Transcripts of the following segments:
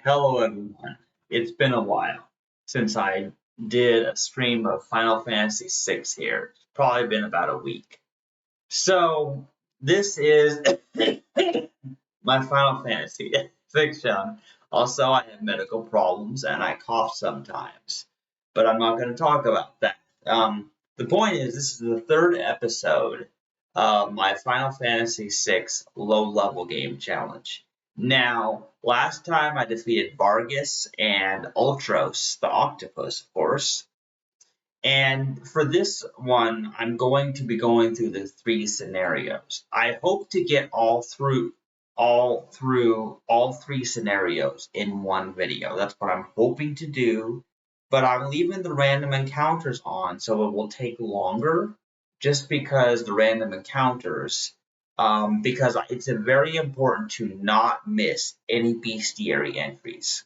Hello everyone. It's been a while since I did a stream of Final Fantasy VI here. It's probably been about a week. So this is my Final Fantasy fiction. Also, I have medical problems and I cough sometimes, but I'm not going to talk about that. The point is, this is the third episode of my Final Fantasy VI low level game challenge. Now, last time I defeated Vargas and Ultros, the octopus, of course. And for this one, I'm going to be going through the three scenarios. I hope to get all through all three scenarios in one video. That's what I'm hoping to do. But I'm leaving the random encounters on, so it will take longer just because the random encounters, because it's very important to not miss any bestiary entries.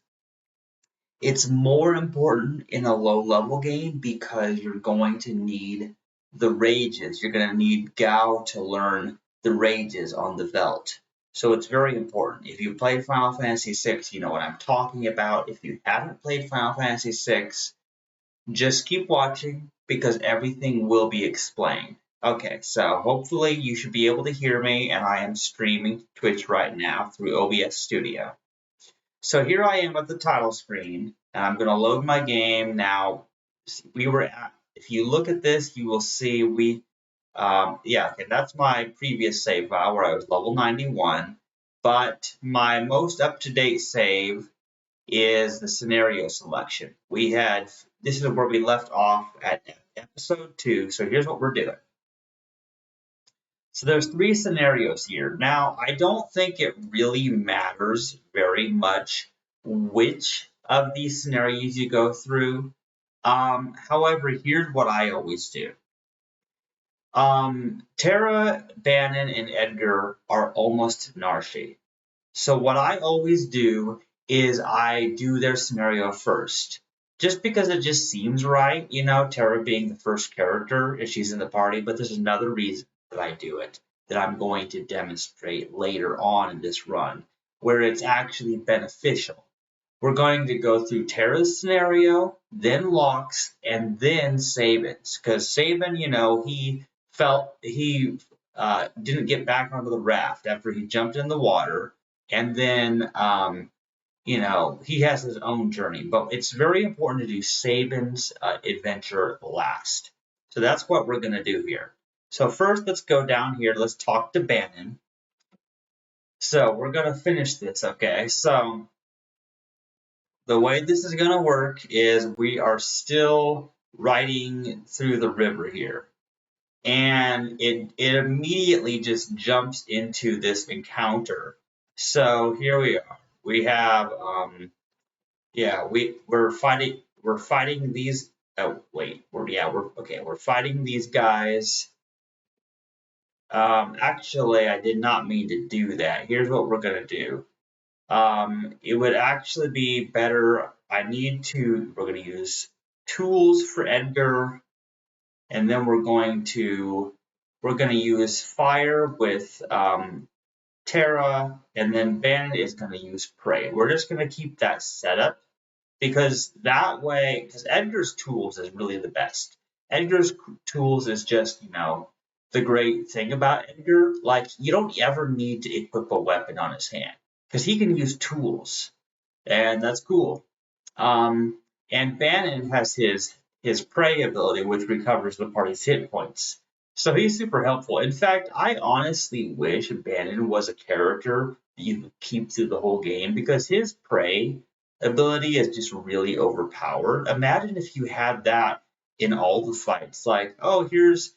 It's more important in a low level game because you're going to need the rages. You're going to need Gao to learn the rages on the Veld. So it's very important. If you played Final Fantasy VI, you know what I'm talking about. If you haven't played Final Fantasy VI, just keep watching because everything will be explained. Okay, so hopefully you should be able to hear me, and I am streaming Twitch right now through OBS Studio. So here I am at the title screen, and I'm going to load my game. Now, if you look at this, you will see okay, that's my previous save file where I was level 91, but my most up-to-date save is the scenario selection. This is where we left off at episode 2, so here's what we're doing. So there's three scenarios here. Now, I don't think it really matters very much which of these scenarios you go through. However, here's what I always do. Terra, Bannon, and Edgar are almost Narshe. So what I always do is I do their scenario first. Just because it just seems right, Terra being the first character if she's in the party, but there's another reason that I do it that I'm going to demonstrate later on in this run, where it's actually beneficial. We're going to go through Terra's scenario, then Locke's, and then Sabin's. Because Sabin, he didn't get back onto the raft after he jumped in the water, and then he has his own journey. But it's very important to do Sabin's adventure last. So that's what we're going to do here. So first, let's go down here. Let's talk to Bannon. So we're going to finish this, okay? So the way this is going to work is we are still riding through the river here. And it immediately just jumps into this encounter. So here we are. We have we're fighting these we're fighting these guys. Actually, I did not mean to do that. Here's what we're gonna do. It would actually be better. We're gonna use tools for Edgar, and then we're gonna use fire with Terra, and then Bannon is gonna use Prey. We're just gonna keep that setup because Edgar's tools is really the best. Edgar's tools is just, the great thing about Edgar. Like, you don't ever need to equip a weapon on his hand because he can use tools, and that's cool. And Bannon has his Prey ability, which recovers the party's hit points. So he's super helpful. In fact, I honestly wish Bannon was a character that you could keep through the whole game because his Prey ability is just really overpowered. Imagine if you had that in all the fights. Like, oh, here's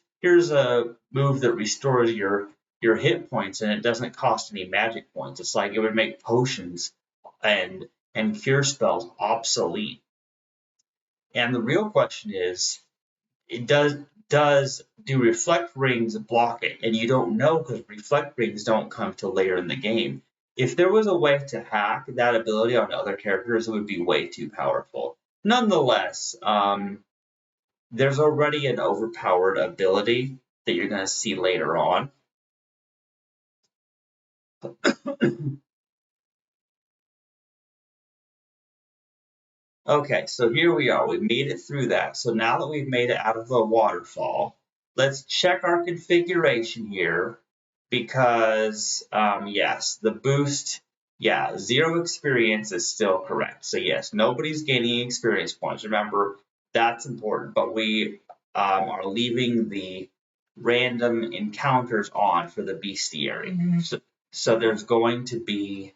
a move that restores your hit points and it doesn't cost any magic points. It's like it would make potions and cure spells obsolete. And the real question is, do reflect rings block it? And you don't know because reflect rings don't come till later in the game. If there was a way to hack that ability on other characters, it would be way too powerful. Nonetheless, there's already an overpowered ability that you're going to see later on. Okay, so here we are. We made it through that. So now that we've made it out of the waterfall, let's check our configuration here because, yes, the boost, yeah, 0 experience is still correct. So yes, nobody's gaining experience points. Remember, that's important. But we are leaving the random encounters on for the bestiary. So there's going to be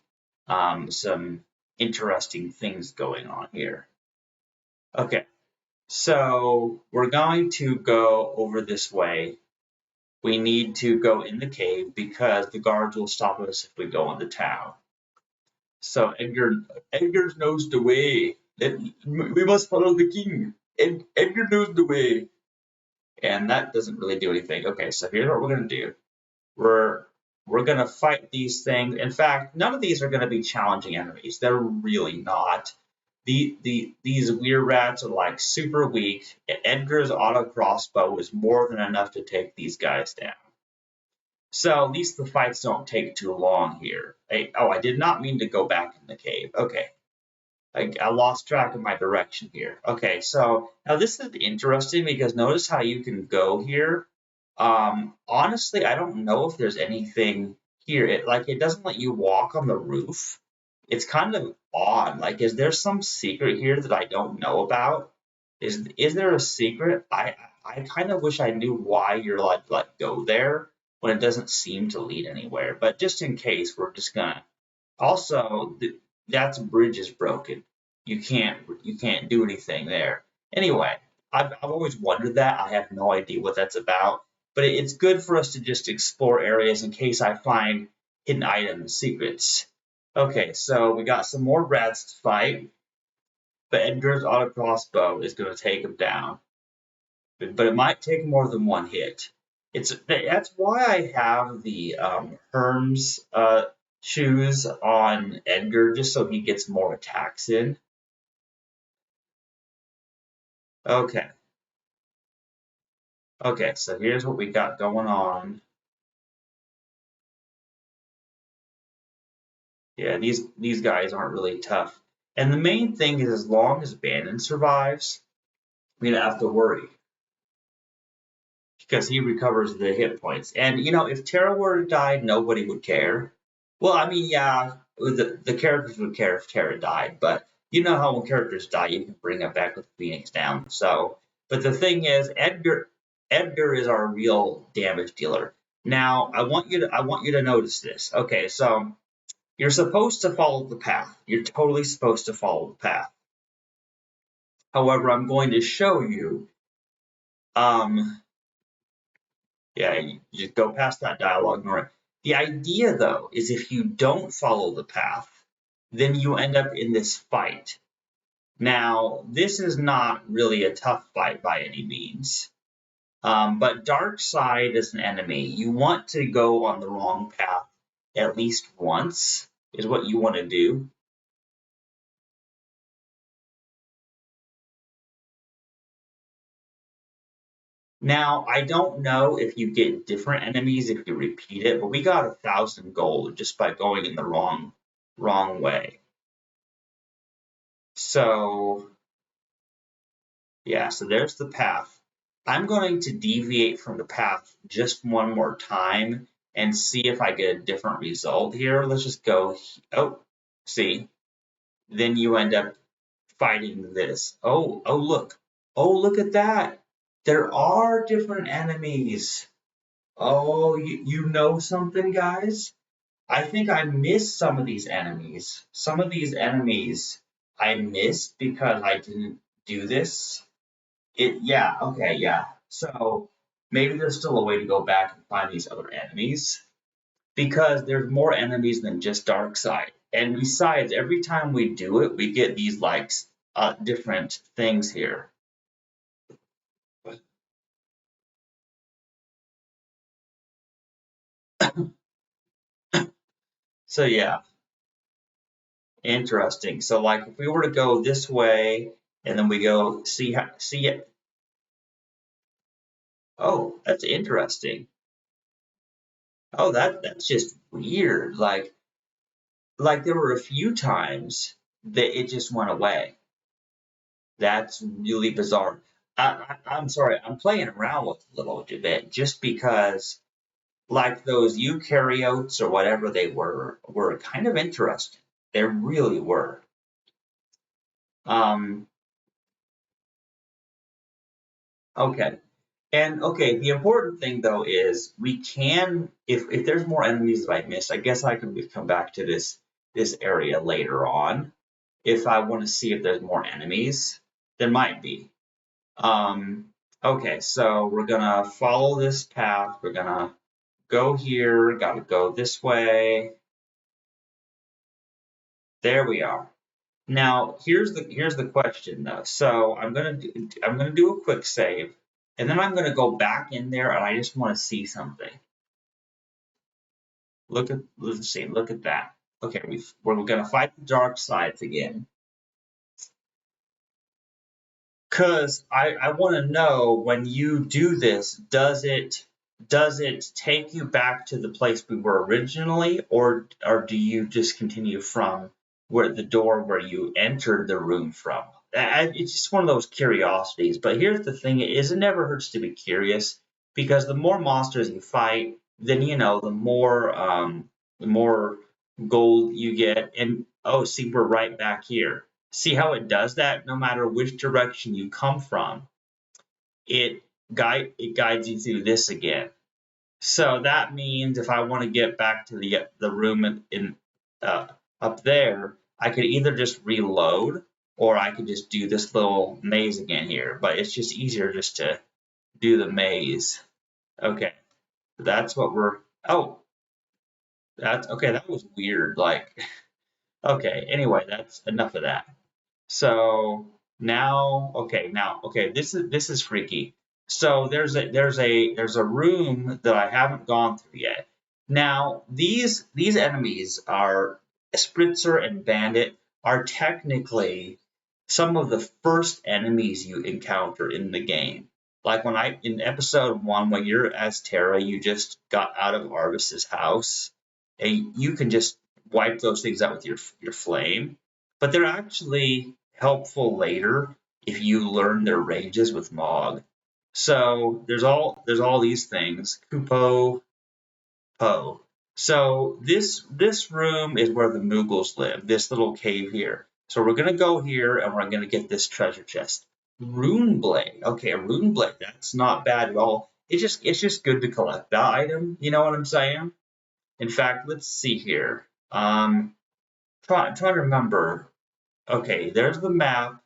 some interesting things going on here. Okay, so we're going to go over this way. We need to go in the cave because the guards will stop us if we go in the town. So Edgar knows the way. We must follow the king. Edgar knows the way. And that doesn't really do anything. Okay, so here's what we're gonna do. We're we're gonna fight these things. In fact, none of these are gonna be challenging enemies. They're really not. These weird rats are like super weak. Edgar's auto crossbow is more than enough to take these guys down. So at least the fights don't take too long here. I did not mean to go back in the cave. Okay, I lost track of my direction here. Okay, so now this is interesting because notice how you can go here. Honestly, I don't know if there's anything here. It doesn't let you walk on the roof. It's kind of odd. Like, is there some secret here that I don't know about? Is there a secret? I kind of wish I knew why you're like let go there when it doesn't seem to lead anywhere. But just in case, we're just gonna also, that bridge is broken. You can't do anything there. Anyway, I've always wondered that. I have no idea what that's about, but it's good for us to just explore areas in case I find hidden items, secrets. Okay, so we got some more rats to fight, but Edgar's auto crossbow is going to take him down. But it might take more than one hit. That's why I have the Herm's shoes on Edgar, just so he gets more attacks in. Okay, okay, so here's what we got going on. Yeah, these guys aren't really tough. And the main thing is, as long as Bannon survives, we don't have to worry because he recovers the hit points. And if Tara were to die, nobody would care. Well, I mean, yeah, the characters would care if Tara died, but you know how when characters die, you can bring it back with Phoenix down. So, but the thing is, Edgar is our real damage dealer. Now, I want you to notice this. Okay, so you're supposed to follow the path. You're totally supposed to follow the path. However, I'm going to show you. Yeah, you just go past that dialogue, ignore it. The idea, though, is if you don't follow the path, then you end up in this fight. Now, this is not really a tough fight by any means, but Darkseid is an enemy. You want to go on the wrong path at least once, is what you want to do. Now, I don't know if you get different enemies if you repeat it, but we got 1,000 gold just by going in the wrong way. So yeah, so there's the path. I'm going to deviate from the path just one more time and see if I get a different result here. Let's just go. Oh, see, then you end up fighting this. Oh, look. Oh, look at that. There are different enemies. Oh, you know something, guys? I think I missed some of these enemies. Some of these enemies I missed because I didn't do this. Yeah, okay, yeah. So maybe there's still a way to go back and find these other enemies because there's more enemies than just Darkseid. And besides, every time we do it, we get these like different things here. So yeah, interesting. So like if we were to go this way and then we go see it. Oh, that's interesting. Oh, that's just weird. Like there were a few times that it just went away. That's really bizarre. I'm sorry, I'm playing around with a little bit just because, like those eukaryotes or whatever they were kind of interesting. They really were. Um, okay. And okay, the important thing though is we can, if there's more enemies that I missed, I guess I can come back to this area later on if I want to see if there's more enemies. There might be. Um, okay, so we're gonna follow this path. We're gonna go here. Gotta go this way. There we are. Now here's the question though. So I'm gonna do a quick save, and then I'm gonna go back in there, and I just want to see something. Let's see. Look at that. Okay, we're gonna fight the dark sides again. Because I want to know when you do this, does it take you back to the place we were originally, or do you just continue from where the door where you entered the room from? It's just one of those curiosities. But here's the thing: it never hurts to be curious, because the more monsters you fight, then the more gold you get. And oh, see, we're right back here. See how it does that? No matter which direction you come from, it guides you through this again. So that means if I want to get back to the room in uh, up there, I could either just reload, or I could just do this little maze again here. But it's just easier just to do the maze. Okay, that's what we're. Oh, that's okay. That was weird. Like, okay. Anyway, that's enough of that. So okay, this is freaky. So there's a room that I haven't gone through yet. Now these enemies are Spritzer and Bandit are technically some of the first enemies you encounter in the game. Like when I in episode 1, when you're as Terra, you just got out of Arvis's house, and you can just wipe those things out with your flame. But they're actually helpful later if you learn their ranges with Mog. So there's all these things. Kupo, Po. So this room is where the Moogles live. This little cave here. So we're gonna go here and we're gonna get this treasure chest. Rune blade. Okay, a rune blade. That's not bad at all. It's just good to collect that item. You know what I'm saying? In fact, let's see here. Try to remember. Okay, there's the map.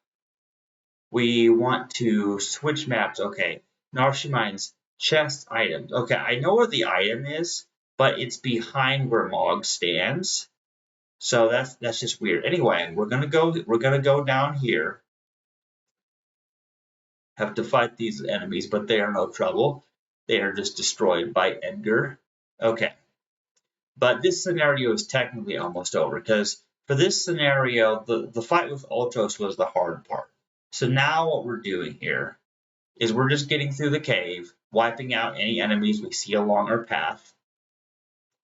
We want to switch maps. Okay, now she minds chest items. Okay, I know where the item is, but it's behind where Mog stands. So that's just weird. Anyway, we're gonna go down here. Have to fight these enemies, but they are no trouble. They are just destroyed by Edgar. Okay. But this scenario is technically almost over, because for this scenario, the fight with Ultros was the hard part. So now what we're doing here is we're just getting through the cave, wiping out any enemies we see along our path.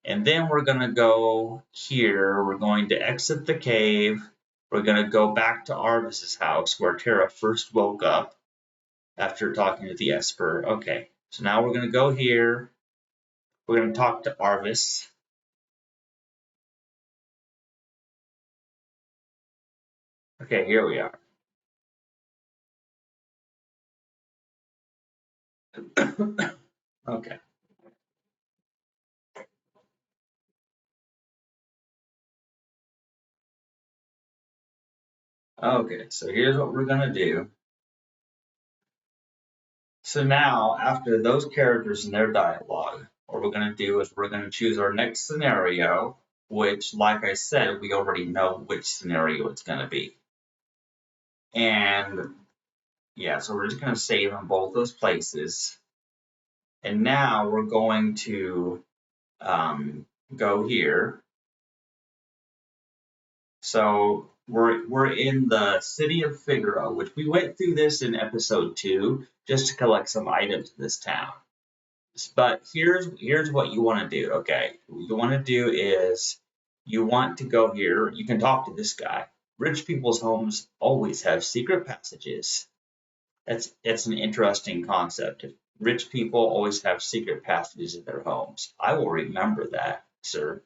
And then we're going to go here. We're going to exit the cave. We're going to go back to Arvis's house, where Terra first woke up after talking to the Esper. Okay, so now we're going to go here. We're going to talk to Arvis. Okay, here we are. Okay. Okay, so here's what we're gonna do. So now, after those characters and their dialogue, what we're gonna do is we're gonna choose our next scenario, which, like I said, we already know which scenario it's gonna be. And yeah, so we're just gonna save in both those places. And now we're going to go here. So we're in the city of Figaro, which we went through this in episode 2 just to collect some items in this town. But here's what you want to do. Okay, what you want to do is you want to go here. You can talk to this guy. rich people's homes always have secret passages. That's an interesting concept. Rich people always have secret passages in their homes. I will remember that, sir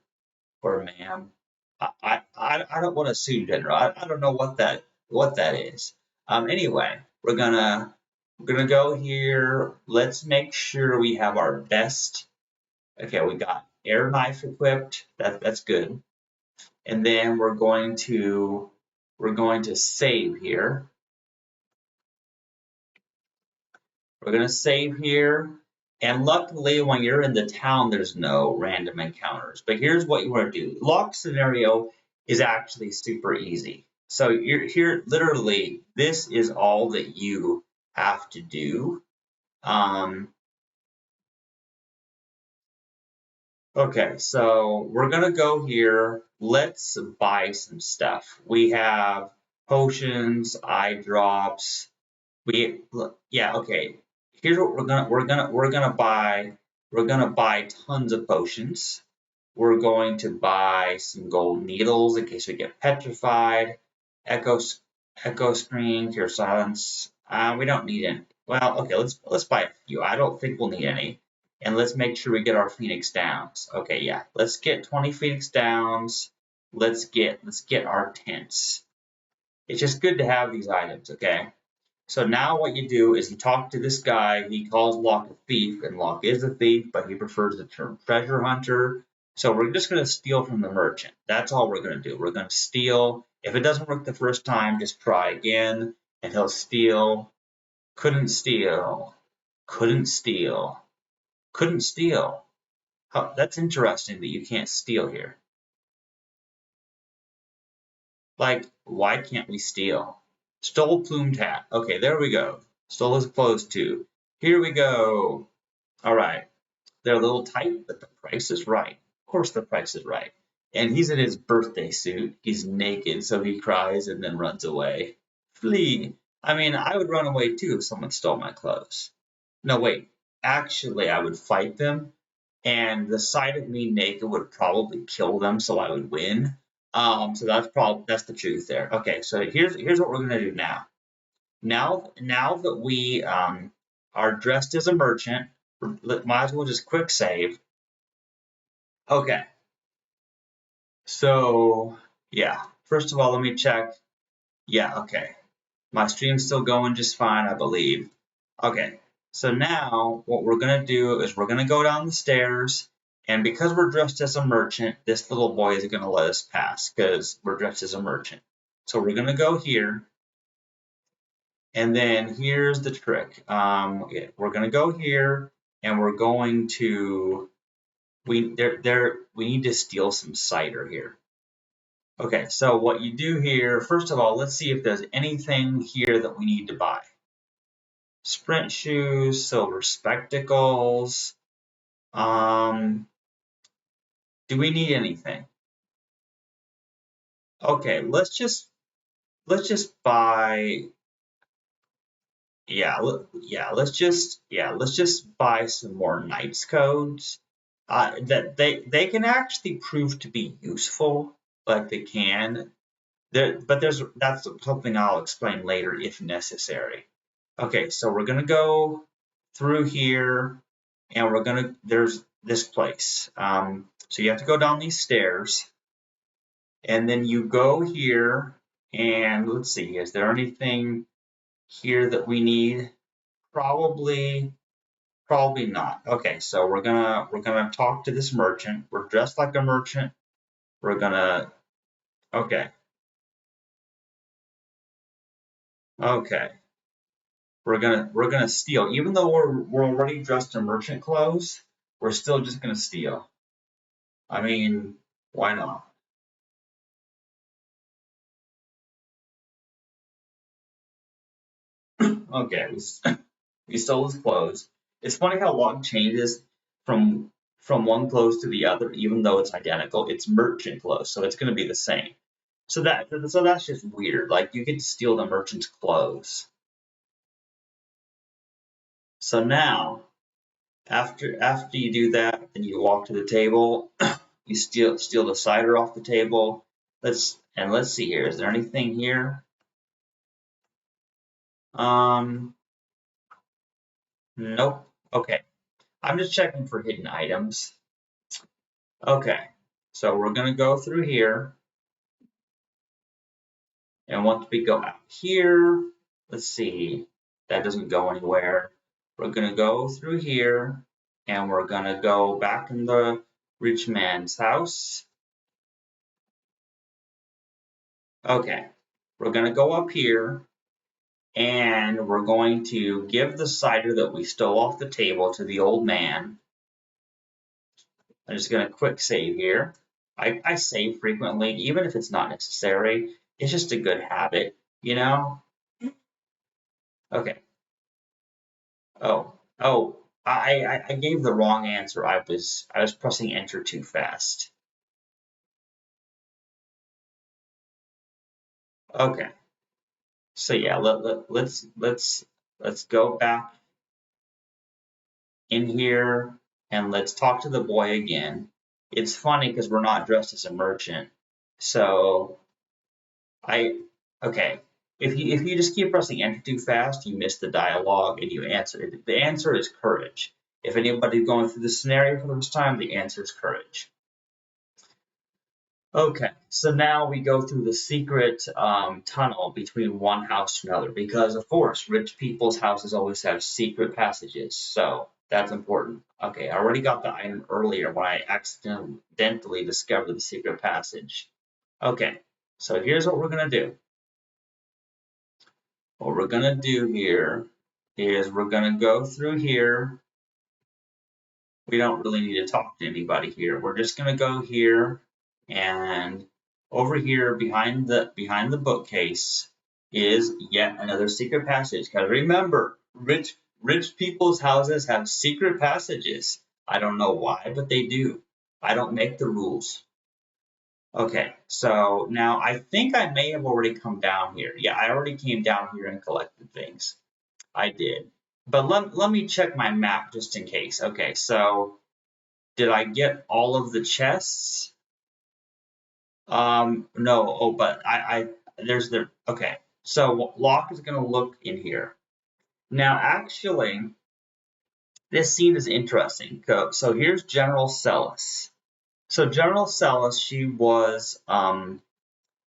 or ma'am. I don't want to sue General. I don't know what that is. Anyway, we're gonna go here. Let's make sure we have our best. Okay, we got air knife equipped. That's good. And then we're going to save here. We're going to save here. And luckily, when you're in the town, there's no random encounters. But here's what you want to do. Lock scenario is actually super easy. So you're here, literally, this is all that you have to do. Okay, so we're going to go here. Let's buy some stuff. We have potions, eye drops, yeah, okay. Here's what we're gonna buy tons of potions. We're going to buy some gold needles in case we get petrified. Echo echo screen, cure silence. We don't need any. Well, okay, let's buy a few. I don't think we'll need any. And let's make sure we get our Phoenix Downs. Okay, yeah. Let's get 20 Phoenix Downs. Let's get our tents. It's just good to have these items, okay? So now what you do is you talk to this guy. He calls Locke a thief, and Locke is a thief, but he prefers the term treasure hunter. So we're just going to steal from the merchant. That's all we're going to do. We're going to steal. If it doesn't work the first time, just try again, and he'll steal. Couldn't steal. Couldn't steal. Couldn't steal. That's interesting that you can't steal here. Like, why can't we steal? Stole plumed hat. Okay, there we go. Stole his clothes too. Here we go. All right. They're a little tight, but the price is right. Of course, the price is right. And he's in his birthday suit. He's naked, so he cries and then runs away. Flee. I mean, I would run away too if someone stole my clothes. No, wait. Actually, I would fight them, and the sight of me naked would probably kill them, so I would win. So that's the truth there. Okay, so here's what we're gonna do now. Now that we are dressed as a merchant, might as well just quick save. Okay, so yeah. First of all, let me check. Yeah, okay. My stream's still going just fine, I believe. Okay, so now what we're gonna do is we're gonna go down the stairs, and because we're dressed as a merchant, this little boy is gonna let us pass because we're dressed as a merchant. So we're gonna go here, and then here's the trick. Yeah, we're gonna go here, and we're going to we need to steal some cider here. Okay, so what you do here, first of all, let's see if there's anything here that we need to buy. Sprint shoes, silver spectacles. Do we need anything? Okay, let's just buy. Let's just buy some more Knights codes. That they can actually prove to be useful, like they can. But that's something I'll explain later if necessary. Okay, so we're gonna go through here, and there's this place. So you have to go down these stairs, and then you go here, and let's see, is there anything here that we need? Probably, probably not. Okay, so we're gonna talk to this merchant. We're dressed like a merchant. We're gonna okay, okay. We're gonna steal. Even though we're already dressed in merchant clothes, we're still just gonna steal. I mean, why not? Okay, we stole his clothes. It's funny how long changes from from one clothes to the other, even though it's identical. It's merchant clothes, so it's gonna be the same. So that's just weird. Like you get to steal the merchant's clothes. So now after you do that, then you walk to the table, you steal the cider off the table. And let's see here. Is there anything here? Nope. Okay. I'm just checking for hidden items. Okay. So we're gonna go through here. And once we go out here, let's see. That doesn't go anywhere. We're gonna go through here and we're gonna go back in the rich man's house. Okay. We're gonna go up here and we're going to give the cider that we stole off the table to the old man. I'm just going to quick save here. I save frequently, even if it's not necessary. It's just a good habit, you know? Okay. Oh, I gave the wrong answer. I was pressing enter too fast. Okay. So yeah, let's go back in here and let's talk to the boy again. It's funny because we're not dressed as a merchant. So I okay. If you just keep pressing enter too fast, you miss the dialogue and you answer. The answer is courage. If anybody's going through this scenario for the first time, the answer is courage. Okay, so now we go through the secret tunnel between one house to another because, of course, rich people's houses always have secret passages, so that's important. Okay, I already got the item earlier when I accidentally discovered the secret passage. Okay, so here's what we're going to do. What we're going to do here is we're going to go through here. We don't really need to talk to anybody here. We're just going to go here and over here behind the bookcase is yet another secret passage. Because remember, rich people's houses have secret passages. I don't know why, but they do. I don't make the rules. Okay, so now I think I may have already come down here. Yeah, I already came down here and collected things. I did. But let me check my map just in case. Okay, so did I get all of the chests? No. Oh, but there's the okay. So Locke is gonna look in here. Now, actually, this scene is interesting. So here's General Celis. So General Celis, she was a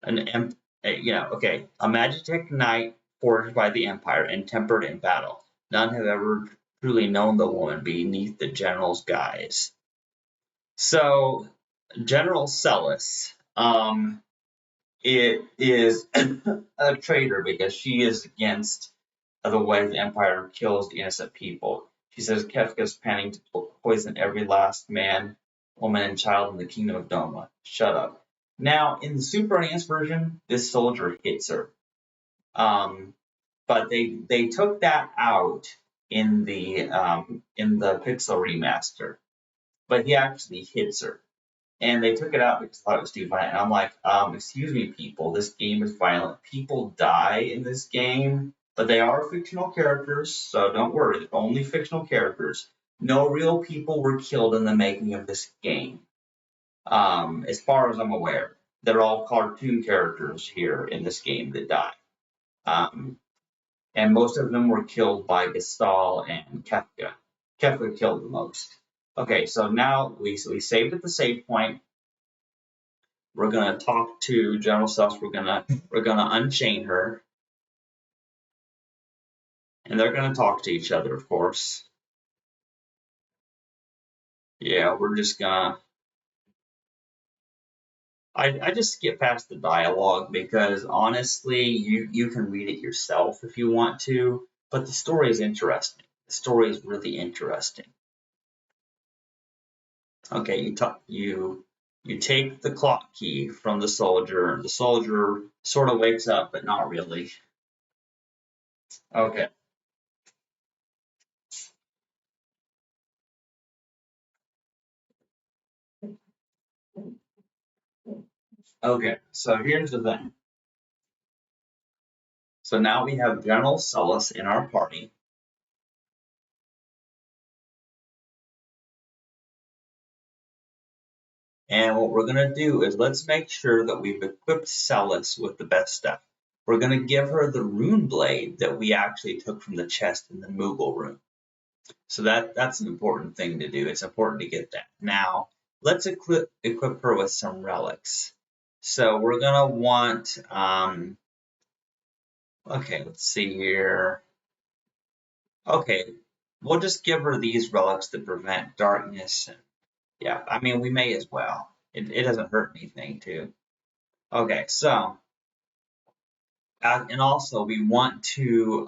Magitech knight forged by the Empire and tempered in battle. None have ever truly known the woman beneath the general's guise. So General Celis, it is a traitor because she is against the way the Empire kills the innocent people. She says Kefka's planning to poison every last man, woman, and child in the kingdom of Doma. Shut up. Now, in the Super NES version, this soldier hits her. But they took that out in the Pixel remaster. But he actually hits her. And they took it out because I thought it was too violent. And I'm like, excuse me, people, this game is violent. People die in this game, but they are fictional characters, so don't worry, they're only fictional characters. No real people were killed in the making of this game, as far as I'm aware. They're all cartoon characters here in this game that die. And most of them were killed by Gestahl and Kefka. Kefka killed the most. Okay, so now we saved at the save point. We're gonna talk to General Sus. We're gonna unchain her, and they're gonna talk to each other, of course. Yeah, we're just gonna. I just skip past the dialogue because honestly, you can read it yourself if you want to, but the story is interesting. The story is really interesting. Okay, you take the clock key from the soldier. The soldier sort of wakes up, but not really. Okay. Okay, so here's the thing. So now we have General Celis in our party. And what we're going to do is let's make sure that we've equipped Celis with the best stuff. We're going to give her the rune blade that we actually took from the chest in the Moogle room. So that's an important thing to do. It's important to get that. Now, let's equip her with some relics. So we're going to want, okay, let's see here. Okay, we'll just give her these relics that prevent darkness. And yeah, I mean, we may as well. It doesn't hurt anything, too. Okay, so, and also we want to,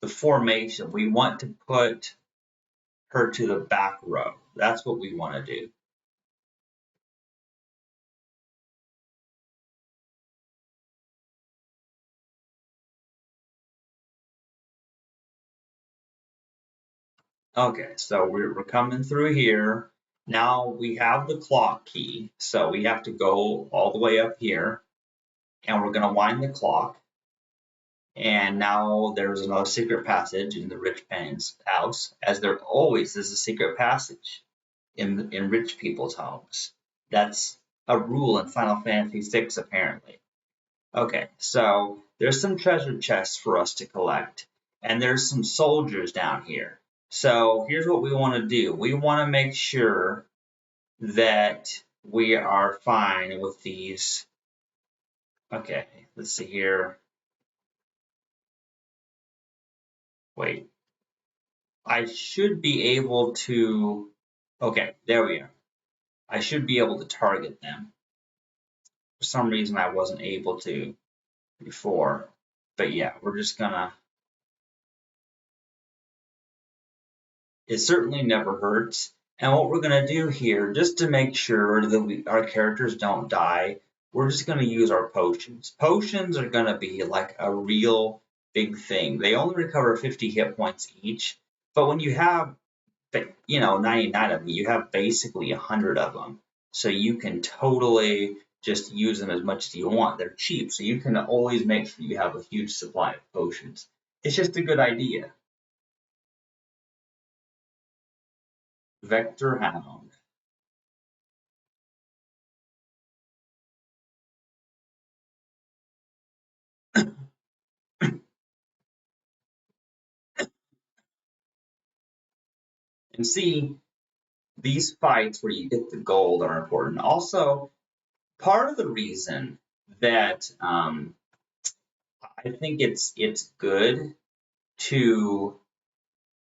the formation, we want to put her to the back row. That's what we want to do. Okay, so we're coming through here. Now we have the clock key, so we have to go all the way up here, and we're going to wind the clock. And now there's another secret passage in the rich man's house, as there always is a secret passage in rich people's homes. That's a rule in Final Fantasy VI, apparently. Okay, so there's some treasure chests for us to collect, and there's some soldiers down here. So here's what we want to do. We want to make sure that we are fine with these. Okay, let's see here. Wait, I should be able to, okay, there we are. I should be able to target them. For some reason I wasn't able to before, but yeah, we're just gonna, it certainly never hurts. And what we're gonna do here, just to make sure that our characters don't die, we're just gonna use our potions. Potions are gonna be like a real big thing. They only recover 50 hit points each, but when you have 99 of them, you have basically 100 of them. So you can totally just use them as much as you want. They're cheap, so you can always make sure you have a huge supply of potions. It's just a good idea. Vector Hound. And see, these fights where you get the gold are important. Also, part of the reason that I think it's good to,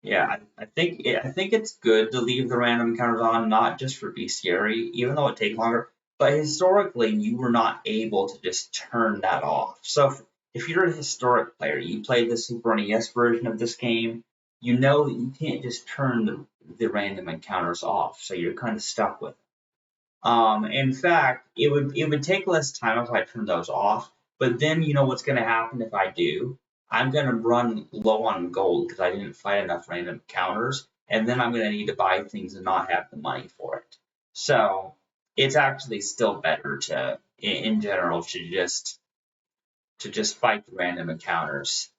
yeah, I think it's good to leave the random encounters on, not just for bestiary, even though it takes longer. But historically, you were not able to just turn that off. So if you're a historic player, you played the Super NES version of this game, you know that you can't just turn the random encounters off. So you're kind of stuck with it. In fact, it would take less time if I turned those off. But then you know what's going to happen if I do? I'm going to run low on gold because I didn't fight enough random counters, and then I'm going to need to buy things and not have the money for it. So it's actually still better to, in general, to just fight the random encounters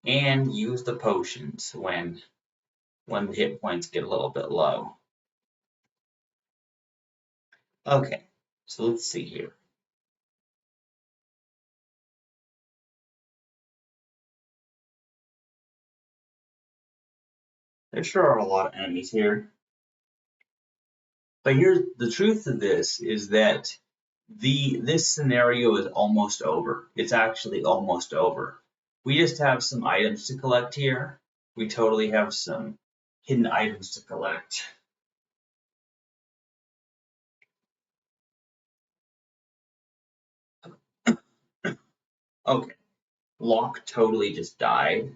and use the potions when the hit points get a little bit low. Okay, so let's see here. There sure are a lot of enemies here. But here's the truth of this is that this scenario is almost over. It's actually almost over. We just have some items to collect here. We totally have some hidden items to collect. Okay, Locke totally just died.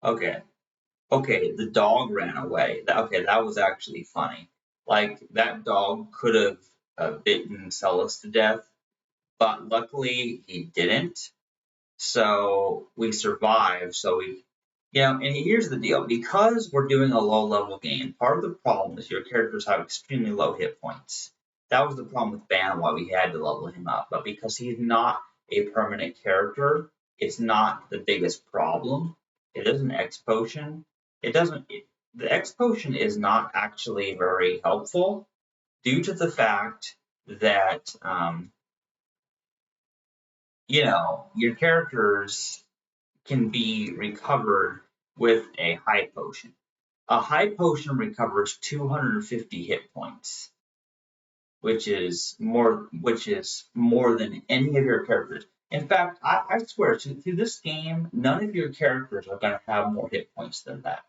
Okay, okay, the dog ran away. Okay, that was actually funny. Like, that dog could have bitten Celis to death, but luckily he didn't. So we survived. So and here's the deal. Because we're doing a low level game, part of the problem is your characters have extremely low hit points. That was the problem with Ban, why we had to level him up. But because he's not a permanent character, it's not the biggest problem. It is an X potion. It doesn't, the X potion is not actually very helpful due to the fact that your characters can be recovered with a high potion. A high potion recovers 250 hit points, which is more than any of your characters. In fact, I swear to this game, none of your characters are going to have more hit points than that.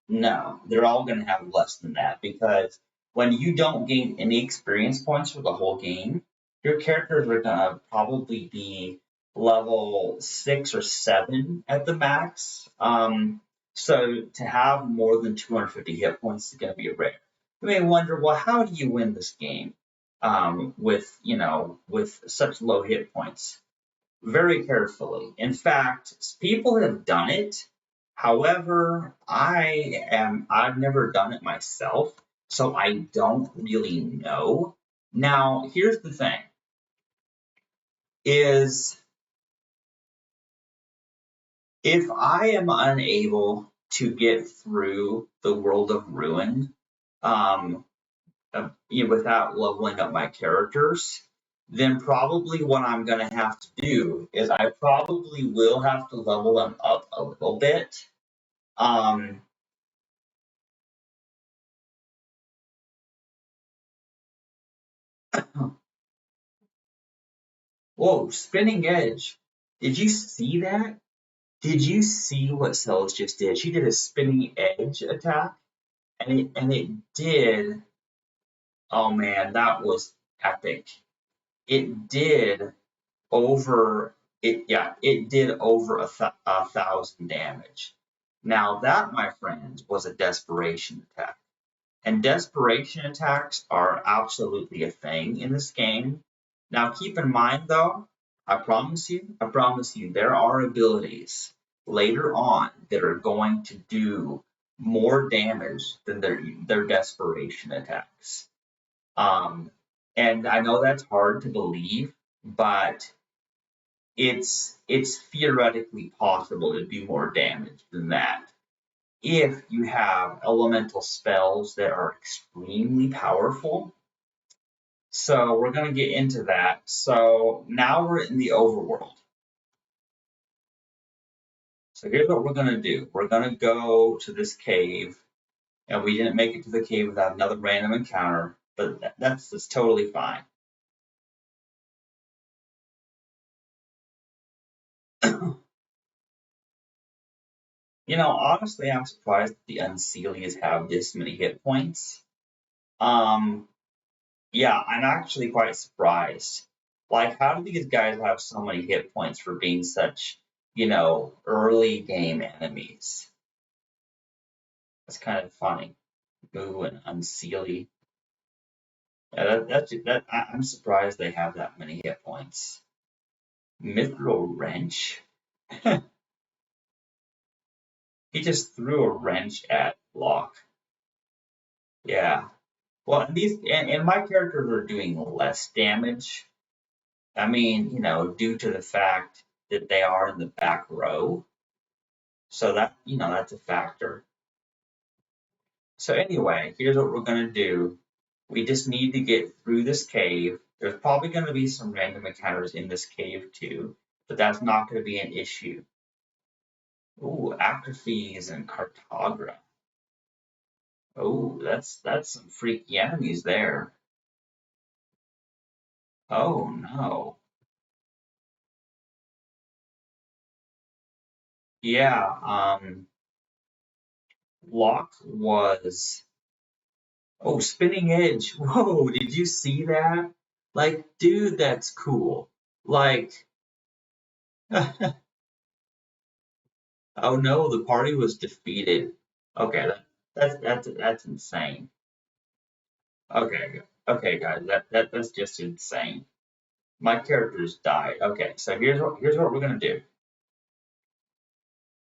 No, they're all going to have less than that because when you don't gain any experience points for the whole game, your characters are going to probably be level 6 or 7 at the max. So to have more than 250 hit points is going to be rare. You may wonder, well, how do you win this game with such low hit points? Very carefully. In fact, people have done it. However, I've never done it myself, so I don't really know. Now, here's the thing is if I am unable to get through the world of ruin um, without leveling up my characters, then probably what I'm going to have to do is I probably will have to level them up a little bit. Whoa, spinning edge. Did you see that? Did you see what Cells just did? She did a spinning edge attack, and it did. Oh man, that was epic. It did over it. Yeah, it did over a thousand damage. Now that, my friends, was a desperation attack. And desperation attacks are absolutely a thing in this game. Now keep in mind though, I promise you, there are abilities later on that are going to do more damage than their desperation attacks. Um, and I know that's hard to believe, but it's theoretically possible to do more damage than that if you have elemental spells that are extremely powerful. So we're going to get into that. So now we're in the overworld. So here's what we're going to do. We're going to go to this cave, and we didn't make it to the cave without another random encounter, but that's totally fine. Honestly, I'm surprised that the Unseelies have this many hit points. Yeah, I'm actually quite surprised. Like, how do these guys have so many hit points for being such, early game enemies? That's kind of funny. Moo and Unseelie. Yeah, I'm surprised they have that many hit points. Mithril Wrench? He just threw a wrench at Locke. Yeah. Well, and my characters are doing less damage. I mean, due to the fact that they are in the back row. So that's a factor. So anyway, here's what we're going to do. We just need to get through this cave. There's probably going to be some random encounters in this cave too, but that's not going to be an issue. Ooh, Acrophes and Cartogra. Oh, that's some freaky enemies there. Oh no. Yeah, Locke was. Oh, spinning edge. Whoa, did you see that? Like, dude, that's cool. Like, oh no, the party was defeated. Okay, that's insane. Okay, okay, guys, that's just insane. My characters died. Okay, so here's what we're gonna do.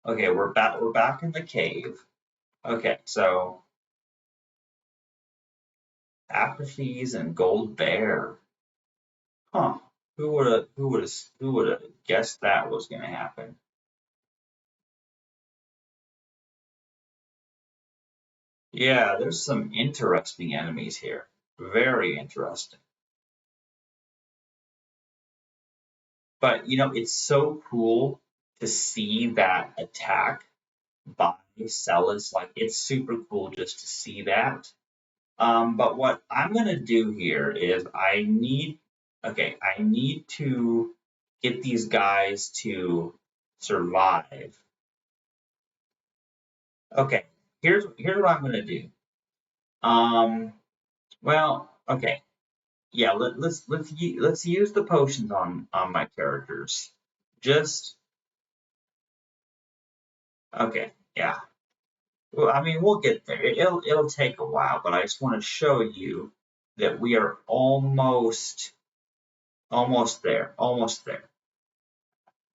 Okay, we're back in the cave. Okay, so Apathies and Gold Bear. Huh. Who would have guessed that was gonna happen? Yeah, there's some interesting enemies here. Very interesting. But it's so cool to see that attack by Celis. Like it's super cool just to see that. But what I'm gonna do here is I need to get these guys to survive. Okay, here's what I'm gonna do. Um, well, okay, yeah, let's use the potions on my characters. Just okay, yeah. Well, I mean, we'll get there. It'll take a while, but I just want to show you that we are almost there, almost there.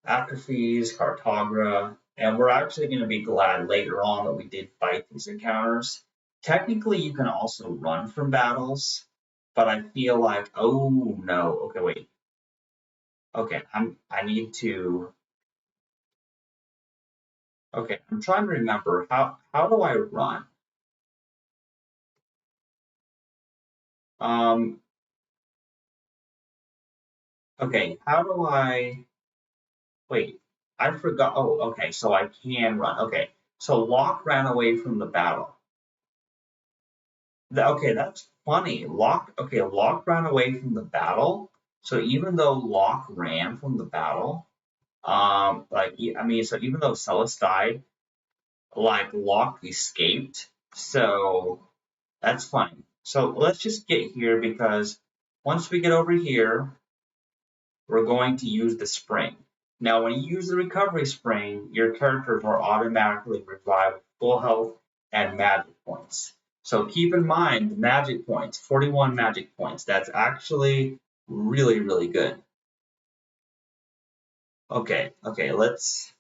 Atrophies, Cartogra, and we're actually going to be glad later on that we did fight these encounters. Technically, you can also run from battles, but I feel like, oh no, okay, wait, okay, I need to, okay, I'm trying to remember how do I run? Um, okay, how do I? Wait, I forgot. Oh, okay, so I can run. Okay, so Locke ran away from the battle. Okay, that's funny. Locke ran away from the battle. So even though Locke ran from the battle, I mean, so even though Celis died, like Locke escaped. So that's funny. So let's just get here because once we get over here, we're going to use the spring. Now, when you use the recovery spring, your characters are automatically revived with full health and magic points. So keep in mind the magic points, 41 magic points. That's actually really, really good. Okay, let's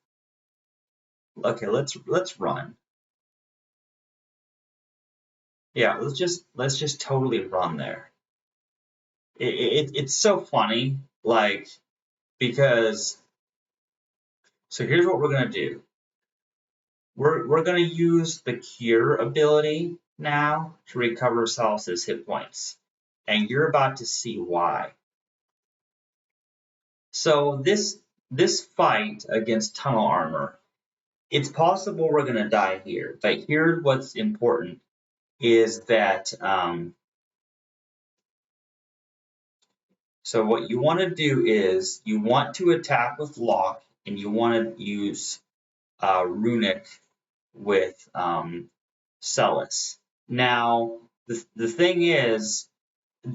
run. Yeah, let's just totally run there. It's so funny, like because so here's what we're gonna do. We're gonna use the cure ability now to recover Salus's hit points, and you're about to see why. So this fight against tunnel armor, it's possible we're gonna die here, but here's what's important: is that so what you want to do is you want to attack with Lock, and you want to use Runic with Celis. Now the thing is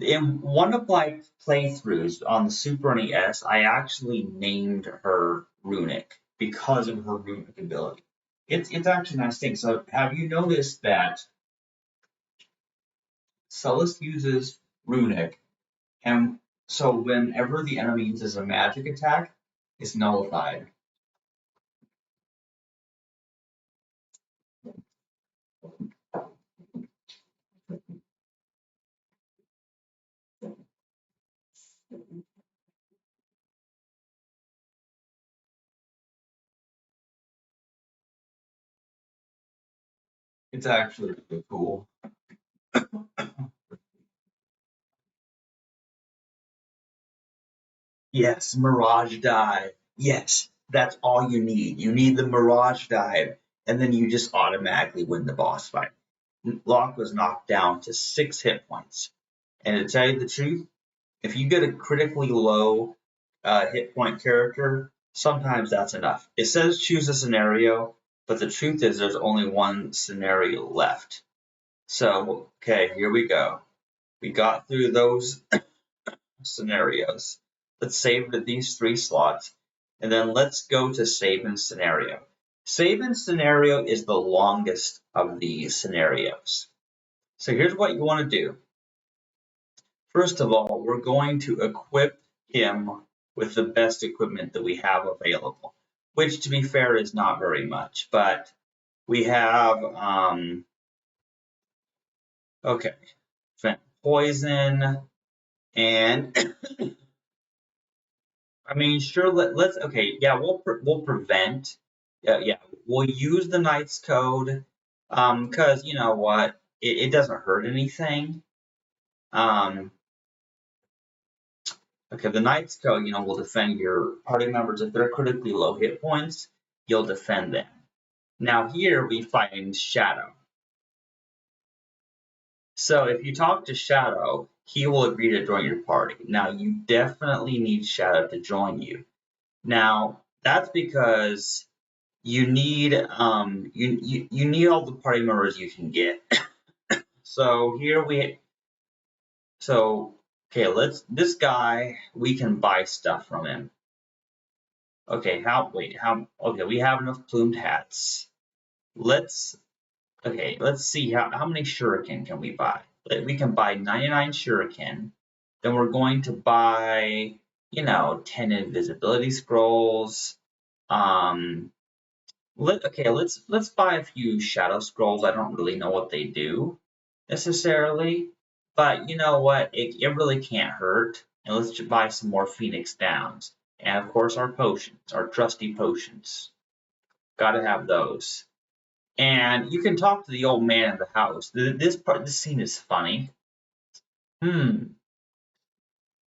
in one of my playthroughs on the Super NES, I actually named her Runic because of her Runic ability. It's actually a nice thing. So have you noticed that Celis uses Runic, and so whenever the enemy uses a magic attack, it's nullified. It's actually really cool. Yes, Mirage Dive. Yes, that's all you need. You need the Mirage Dive, and then you just automatically win the boss fight. Locke was knocked down to 6 hit points. And to tell you the truth, if you get a critically low hit point character, sometimes that's enough. It says choose a scenario, but the truth is there's only one scenario left. So, okay, here we go. We got through those scenarios. Let's save these 3 slots, and then let's go to Sabin's scenario. Sabin's scenario is the longest of these scenarios. So here's what you want to do. First of all, we're going to equip him with the best equipment that we have available, which to be fair is not very much, but we have, okay, poison, and I mean, sure, let's, okay, yeah, we'll prevent, yeah, we'll use the Knight's Code, Because you know what, it doesn't hurt anything. Um, okay, the Knight's Code, will defend your party members if they're critically low hit points. You'll defend them. Now here we find Shadow. So if you talk to Shadow, he will agree to join your party. Now you definitely need Shadow to join you. Now that's because you need you need all the party members you can get. So here we so okay, let's this guy we can buy stuff from him. Okay, how okay, we have enough plumed hats. Let's let's see how many shuriken can we buy? We can buy 99 shuriken. Then we're going to buy, 10 invisibility scrolls. Um, let's buy a few shadow scrolls. I don't really know what they do necessarily, but you know what? It really can't hurt. And let's just buy some more Phoenix Downs. And of course our potions, our trusty potions. Gotta have those. And you can talk to the old man in the house. This scene is funny. You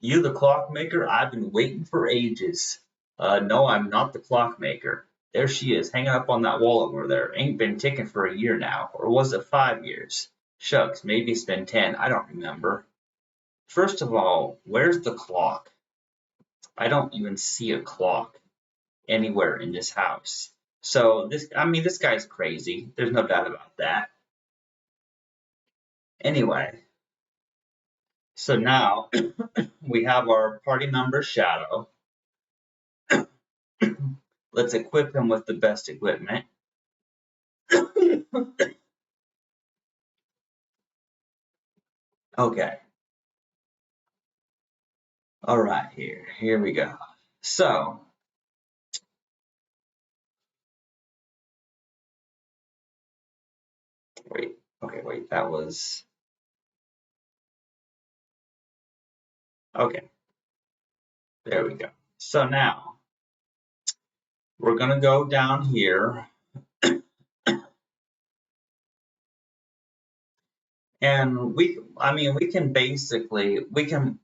the clockmaker? I've been waiting for ages. No, I'm not the clockmaker. There she is, hanging up on that wall over there. Ain't been ticking for a year now, or was it 5 years? Shucks, maybe it's been 10. I don't remember. First of all, where's the clock? I don't even see a clock anywhere in this house. So this guy's crazy. There's no doubt about that. Anyway, so now we have our party member Shadow. Let's equip him with the best equipment. Okay. All right, here we go. So, wait, that was, okay, there we go. So now, we're gonna go down here, and we can basically, we can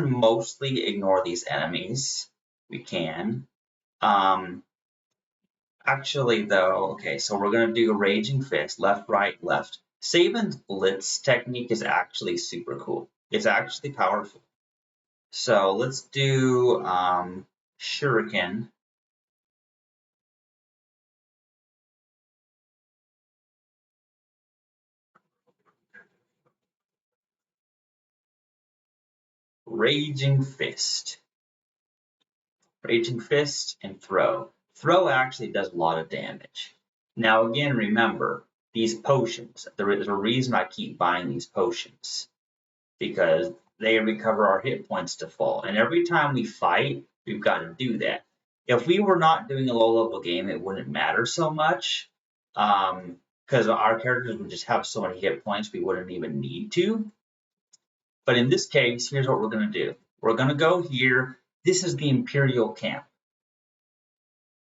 mostly ignore these enemies. We can. Um, Actually though, okay, so we're gonna do a Raging Fist, left, right, left. Saban's Blitz technique is actually super cool. It's actually powerful. So let's do Shuriken. Raging Fist. Raging Fist and Throw. Throw actually does a lot of damage. Now again, remember, these potions, there is a reason I keep buying these potions. Because they recover our hit points to full. And every time we fight, we've got to do that. If we were not doing a low level game, it wouldn't matter so much. Because our characters would just have so many hit points, we wouldn't even need to. But in this case, here's what we're going to do. We're going to go here. This is the Imperial camp.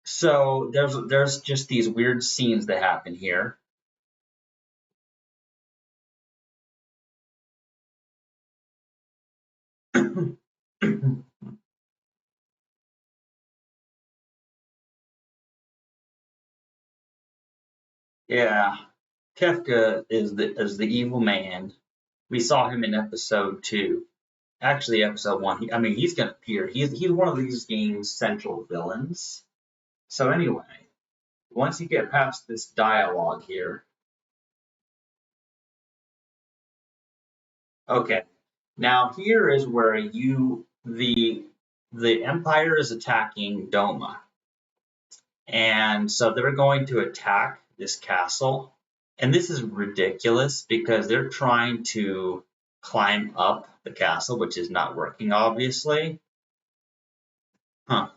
So there's just these weird scenes that happen here. Yeah, Kefka is the evil man. We saw him in episode 2. Actually, episode 1. He's gonna appear. He's one of these game's central villains. So anyway, once you get past this dialogue here, okay. Now here is where the Empire is attacking Doma, and so they're going to attack this castle. And this is ridiculous because they're trying to climb up the castle, which is not working, obviously. Huh.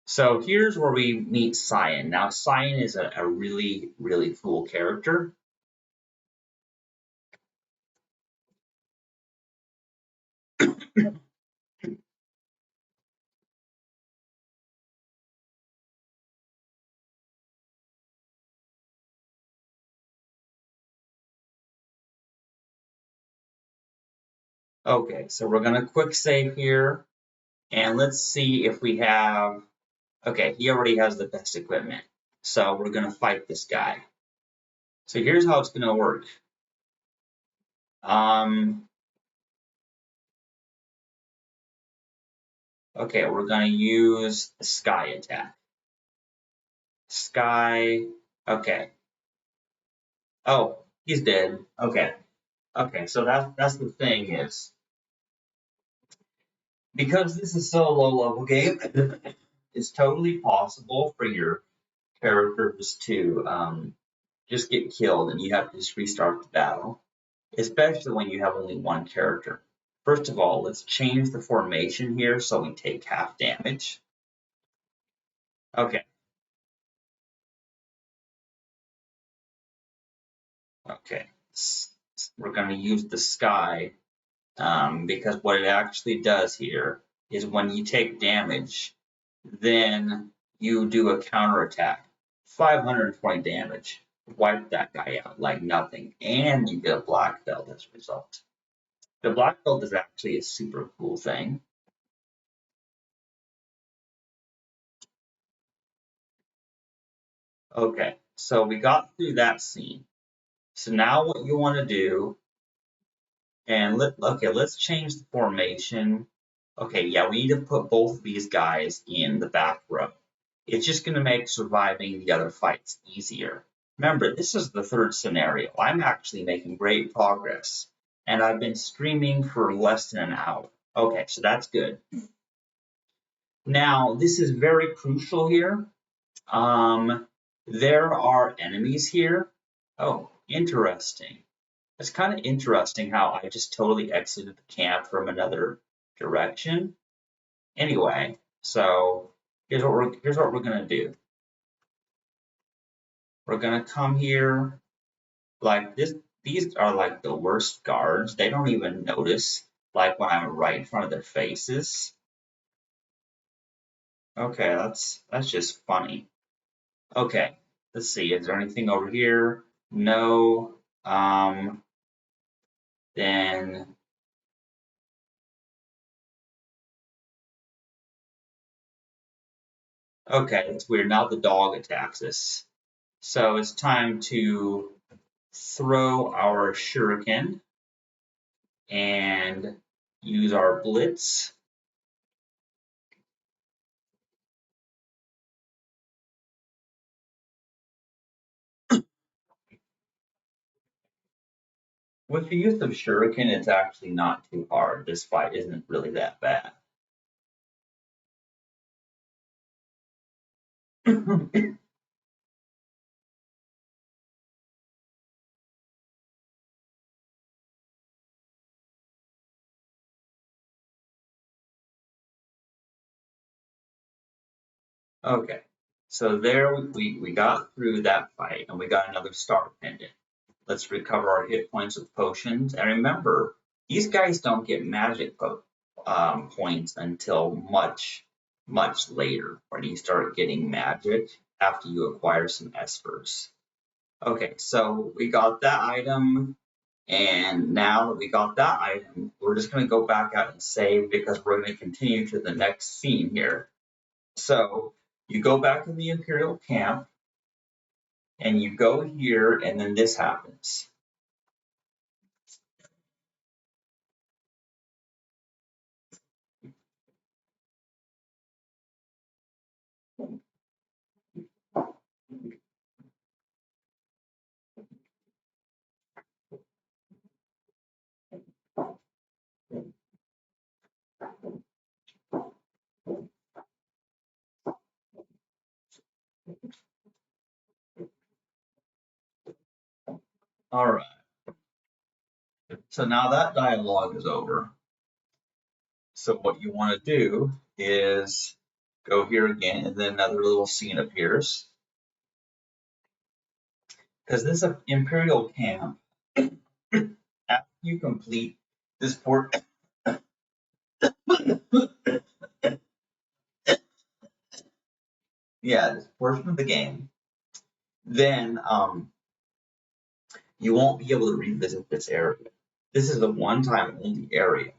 So here's where we meet Cyan. Now, Cyan is a really, really cool character. Okay, so we're gonna quick save here, and let's see if we have. Okay, he already has the best equipment, so we're gonna fight this guy. So here's how it's gonna work. Okay, we're gonna use the sky attack. Sky. Okay. Oh, he's dead. Okay. Okay, so that's the thing is because this is so low level game, it's totally possible for your characters to just get killed and you have to just restart the battle, especially when you have only one character. First of all, let's change the formation here so we take half damage. Okay, okay. We're going to use the sky because what it actually does here is when you take damage, then you do a counterattack. 520 damage. Wipe that guy out like nothing. And you get a black belt as a result. The black belt is actually a super cool thing. Okay, so we got through that scene. So now what you want to do, and let's change the formation. Okay, yeah, we need to put both of these guys in the back row. It's just going to make surviving the other fights easier. Remember, this is the third scenario. I'm actually making great progress, and I've been streaming for less than an hour. Okay, so that's good. Now, this is very crucial here. There are enemies here. Oh, interesting. It's kind of interesting how I just totally exited the camp from another direction. Anyway, so here's what we're gonna do. We're gonna come here like this. These are like the worst guards. They don't even notice like when I'm right in front of their faces. Okay, that's just funny. Okay, let's see. Is there anything over here? No. Then okay, it's weird. Now the dog attacks us. So it's time to throw our shuriken and use our blitz. With the use of shuriken, it's actually not too hard. This fight isn't really that bad. Okay, so there we got through that fight and we got another star pendant. Let's recover our hit points with potions. And remember, these guys don't get magic points until much later when you start getting magic after you acquire some espers. Okay, so we got that item. And now that we got that item, we're just going to go back out and save because we're going to continue to the next scene here. So you go back in the Imperial camp and you go here and then this happens. All right. So now that dialogue is over. So what you want to do is go here again and then another little scene appears. Because this Imperial camp, after you complete this port, yeah, this portion of the game, then you won't be able to revisit this area. This is a one-time only area.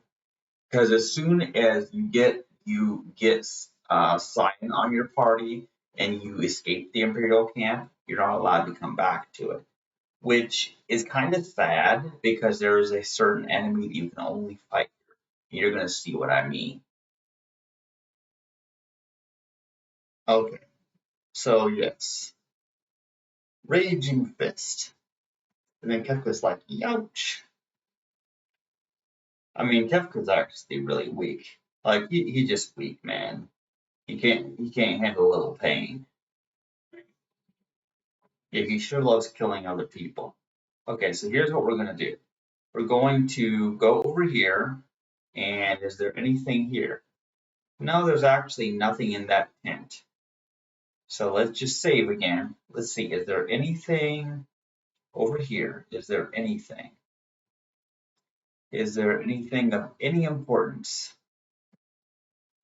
Because as soon as you get Cyan on your party and you escape the Imperial camp, you're not allowed to come back to it, which is kind of sad because there is a certain enemy that you can only fight. You're gonna see what I mean. Okay, so yes, Raging Fist, and then Kefka's like, "Youch." I mean, Kefka's actually really weak. Like he just weak, man. He can't handle a little pain. Yeah, he sure loves killing other people. Okay, so here's what we're gonna do. We're going to go over here, and is there anything here? No, there's actually nothing in that tent. So let's just save again. Let's see, is there anything over here? Is there anything? Is there anything of any importance?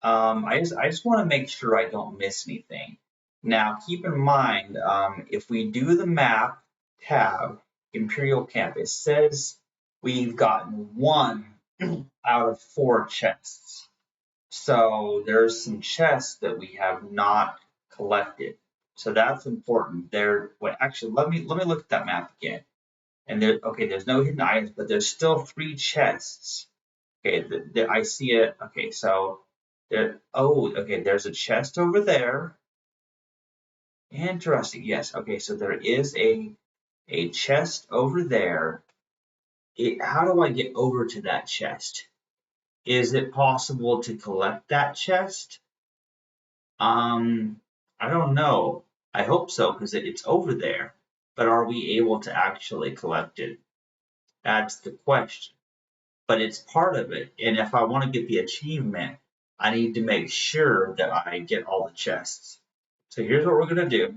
I just want to make sure I don't miss anything. Now, keep in mind, if we do the map tab, Imperial Camp, it says we've gotten 1 out of 4 chests. So there's some chests that we have not collected. So that's important. Actually, let me look at that map again. And there's no hidden items, but there's still 3 chests. Okay, I see it. Okay, so okay, there's a chest over there. Interesting. Yes. Okay, so there is a chest over there. How do I get over to that chest? Is it possible to collect that chest? I don't know. I hope so because it's over there. But are we able to actually collect it? That's the question. But it's part of it. And if I want to get the achievement, I need to make sure that I get all the chests. So here's what we're going to do.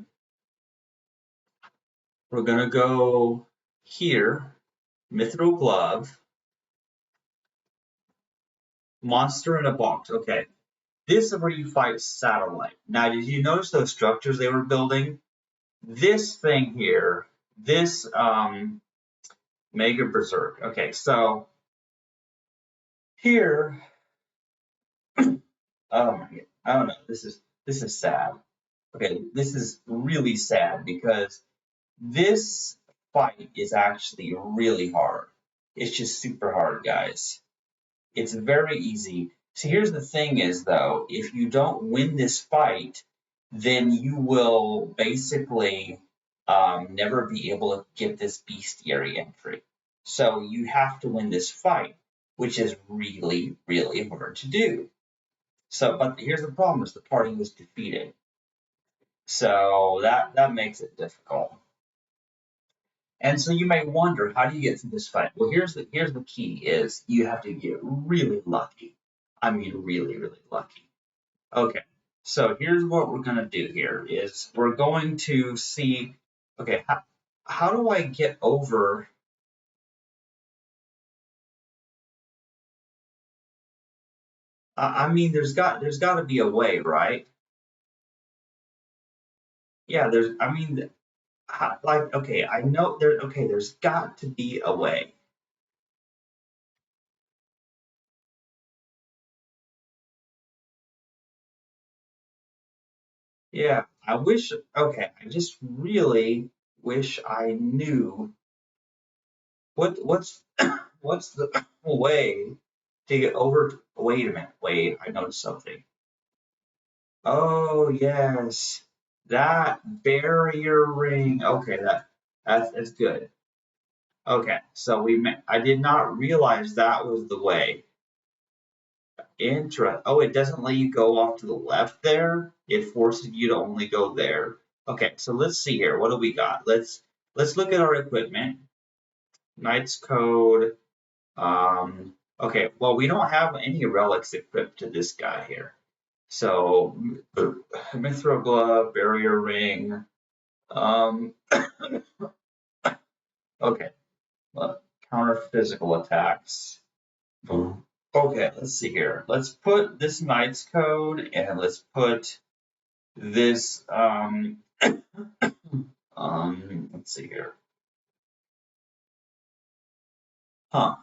We're going to go here, Mithril Glove, Monster in a Box. Okay, this is where you fight Satellite. Now, did you notice those structures they were building? This thing here, this Mega Berserk. Okay, so here, oh my god, I don't know. This is sad. Okay, this is really sad because this fight is actually really hard. It's just super hard, guys. It's very easy. So here's the thing is though, if you don't win this fight, then you will basically never be able to get this bestiary entry. So you have to win this fight, which is really, really hard to do. So, but here's the problem: is the party was defeated, so that makes it difficult. And so you may wonder, how do you get through this fight? Well, here's the key: is you have to get really lucky. I mean, really, really lucky. Okay, so here's what we're gonna do here: is we're going to see. Okay, how do I get over? I mean, there's got to be a way, right? Yeah, there's. I mean, like, okay, I know there. Okay, there's got to be a way. Yeah, I wish. Okay, I just really wish I knew what's what's the way to get over. Wait a minute. Wait, I noticed something. Oh yes, that barrier ring. Okay, that's good. Okay, so I did not realize that was the way. Oh, it doesn't let you go off to the left there. It forces you to only go there. Okay, so let's see here. What do we got? Let's look at our equipment. Knight's Code. Okay, well, we don't have any relics equipped to this guy here. So, Mithril Glove, Barrier Ring. Um, okay, counter physical attacks. Okay, let's see here. Let's put this Knight's Code and let's put this let's see here. Huh.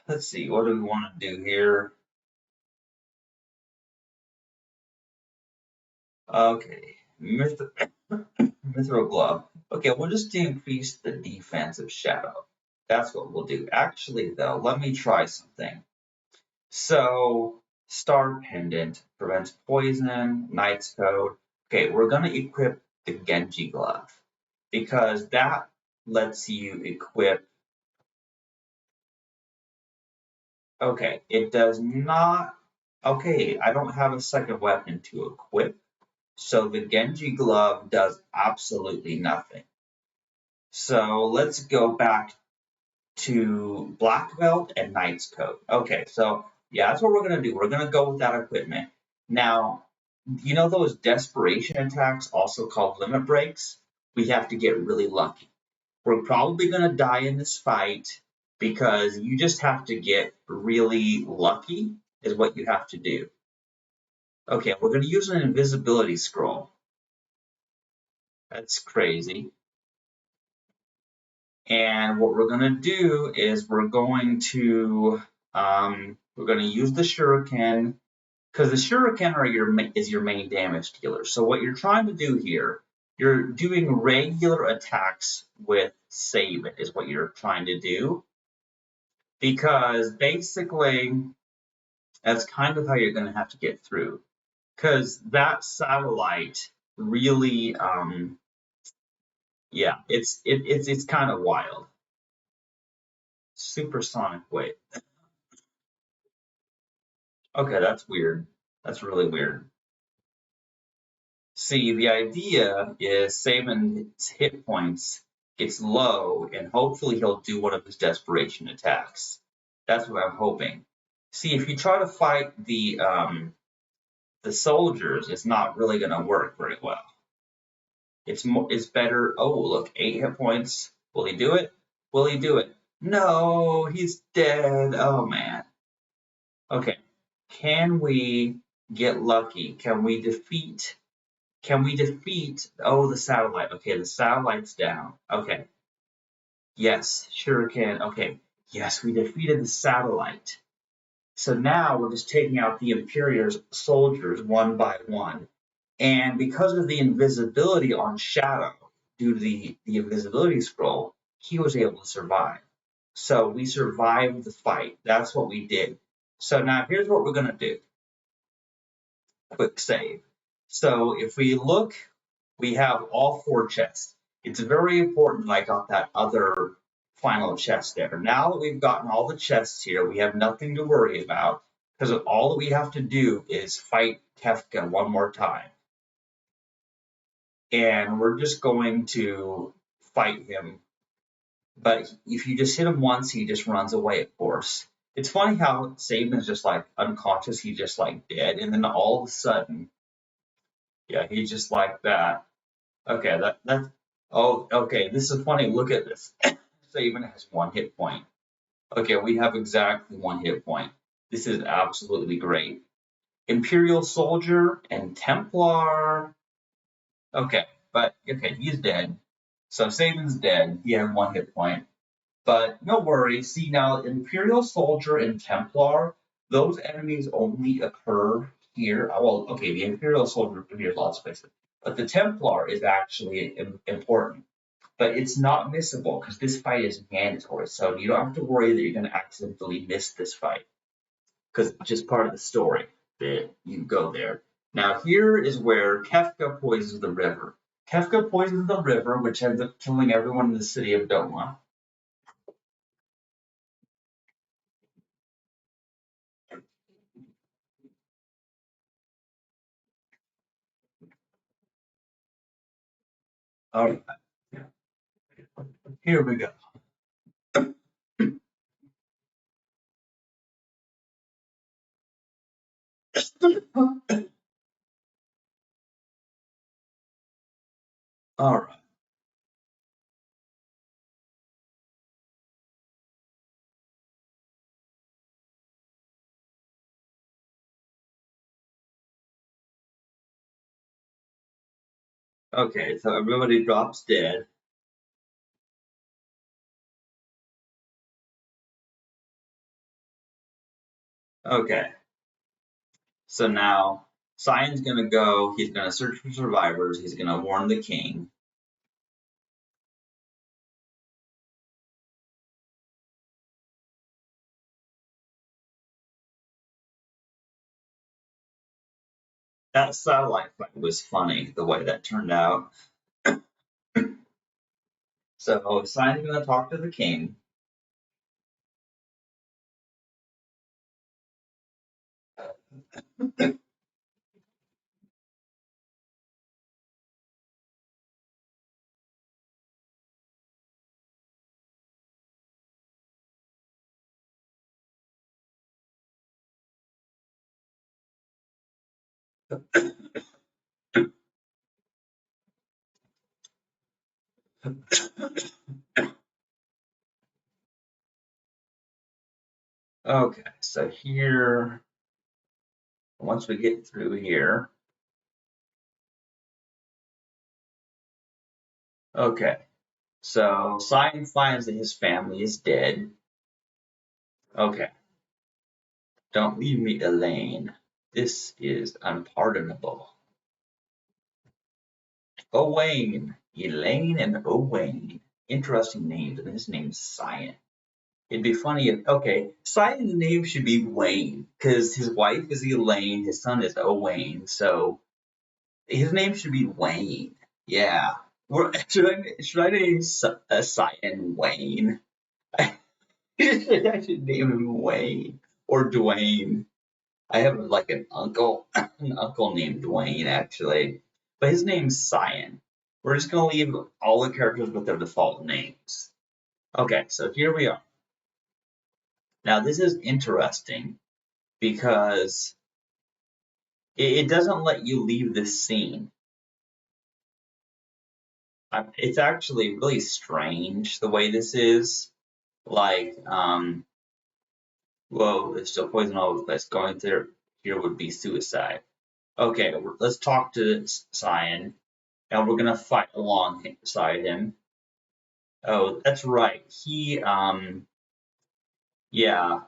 let's see, what do we want to do here? Okay, Mithril Glove. Okay, we'll just increase the defensive shadow. That's what we'll do. Actually, though, let me try something. So, Star Pendant prevents poison, Knight's Code. Okay, we're going to equip the Genji Glove because that lets you equip. Okay, it does not. Okay, I don't have a second weapon to equip, so the Genji Glove does absolutely nothing. So let's go back to Black Belt and Knight's Code. Okay, so yeah, that's what we're gonna do. We're gonna go with that equipment. Now, you know those desperation attacks, also called limit breaks? We have to get really lucky. We're probably gonna die in this fight because you just have to get really lucky, is what you have to do. Okay, we're gonna use an invisibility scroll. That's crazy. And what we're going to do is we're going to use the shuriken because the shuriken is your main damage dealer. So what you're trying to do here, you're doing regular attacks with Saban is what you're trying to do because basically that's kind of how you're going to have to get through because that satellite really yeah, it's kind of wild. Supersonic wave. Okay, that's weird. That's really weird. See, the idea is Saban's hit points gets low, and hopefully he'll do one of his desperation attacks. That's what I'm hoping. See, if you try to fight the soldiers, it's not really going to work very well. It's better. Oh, look, 8 hit points. Will he do it? Will he do it? No, he's dead. Oh man. Okay. Can we get lucky? Can we defeat oh the satellite? Okay, the satellite's down. Okay. Yes, sure can. Okay. Yes, we defeated the satellite. So now we're just taking out the Imperial soldiers one by one. And because of the invisibility on Shadow, due to the invisibility scroll, he was able to survive. So we survived the fight. That's what we did. So now here's what we're going to do. Quick save. So if we look, we have all 4 chests. It's very important that I got that other final chest there. Now that we've gotten all the chests here, we have nothing to worry about because all that we have to do is fight Kefka one more time. And we're just going to fight him. But if you just hit him once, he just runs away, of course. It's funny how Saban's just like unconscious, he's just like dead, and then all of a sudden, yeah, he's just like that. Okay, that's oh okay, this is funny. Look at this. Saban has 1 hit point. Okay, we have exactly 1 hit point. This is absolutely great. Imperial Soldier and Templar. Okay, but okay, he's dead. So Saban's dead. He had 1 hit point. But no worries. See now, Imperial Soldier and Templar, those enemies only occur here. Well, okay, the Imperial Soldier appears lots of places, but the Templar is actually important. But it's not missable because this fight is mandatory. So you don't have to worry that you're going to accidentally miss this fight because it's just part of the story that you go there. Now here is where Kefka poisons the river. Kefka poisons the river, which ends up killing everyone in the city of Doma. All right, here we go. All right. Okay, so everybody drops dead. Okay, so now Cyan's gonna go. He's gonna search for survivors. He's gonna warn the king. That satellite fight was funny, the way that turned out. So Cyan's gonna talk to the king. Okay, so here, once we get through here, okay, so Cyan finds that his family is dead. Okay, don't leave me, Elaine. This is unpardonable. Owain, Elaine and Owain. Interesting names, and his name's Cyan. It'd be funny if, okay, Cyan's name should be Wayne, because his wife is Elaine, his son is Owain, so his name should be Wayne. Yeah. Should I name Cyan Wayne? I should name him Wayne or Dwayne. I have like an uncle named Dwayne actually, but his name's Cyan. We're just gonna leave all the characters with their default names. Okay, so here we are. Now this is interesting because it doesn't let you leave this scene. It's actually really strange the way this is. Like, whoa, there's still poison all over the place. Going through here would be suicide. Okay, let's talk to Cyan, and we're gonna fight alongside him. Oh, that's right. Yeah,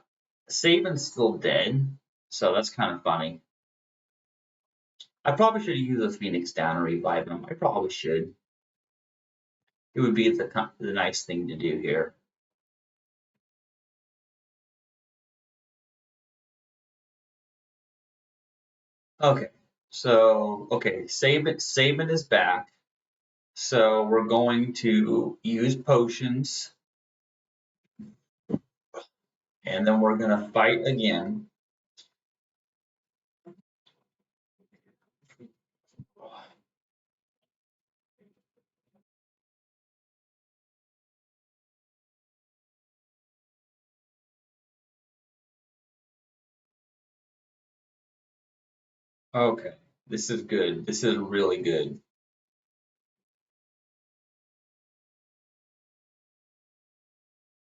Saban's still dead, so that's kind of funny. I probably should use a Phoenix down and revive him. I probably should. It would be the nice thing to do here. Okay, so okay, Saban is back. So we're going to use potions, and then we're gonna fight again. Okay, this is good. This is really good.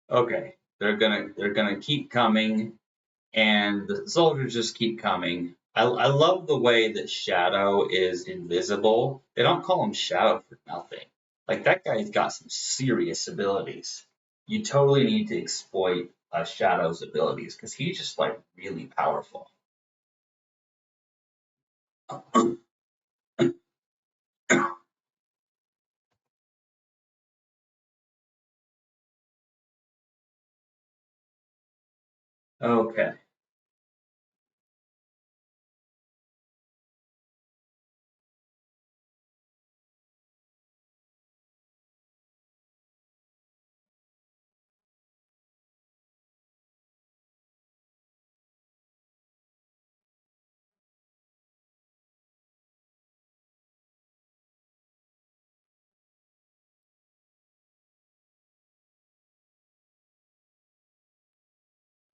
Okay, they're gonna keep coming, and the soldiers just keep coming. I love the way that Shadow is invisible. They don't call him Shadow for nothing. Like that guy's got some serious abilities. You totally need to exploit Shadow's abilities because he's just like really powerful. Okay,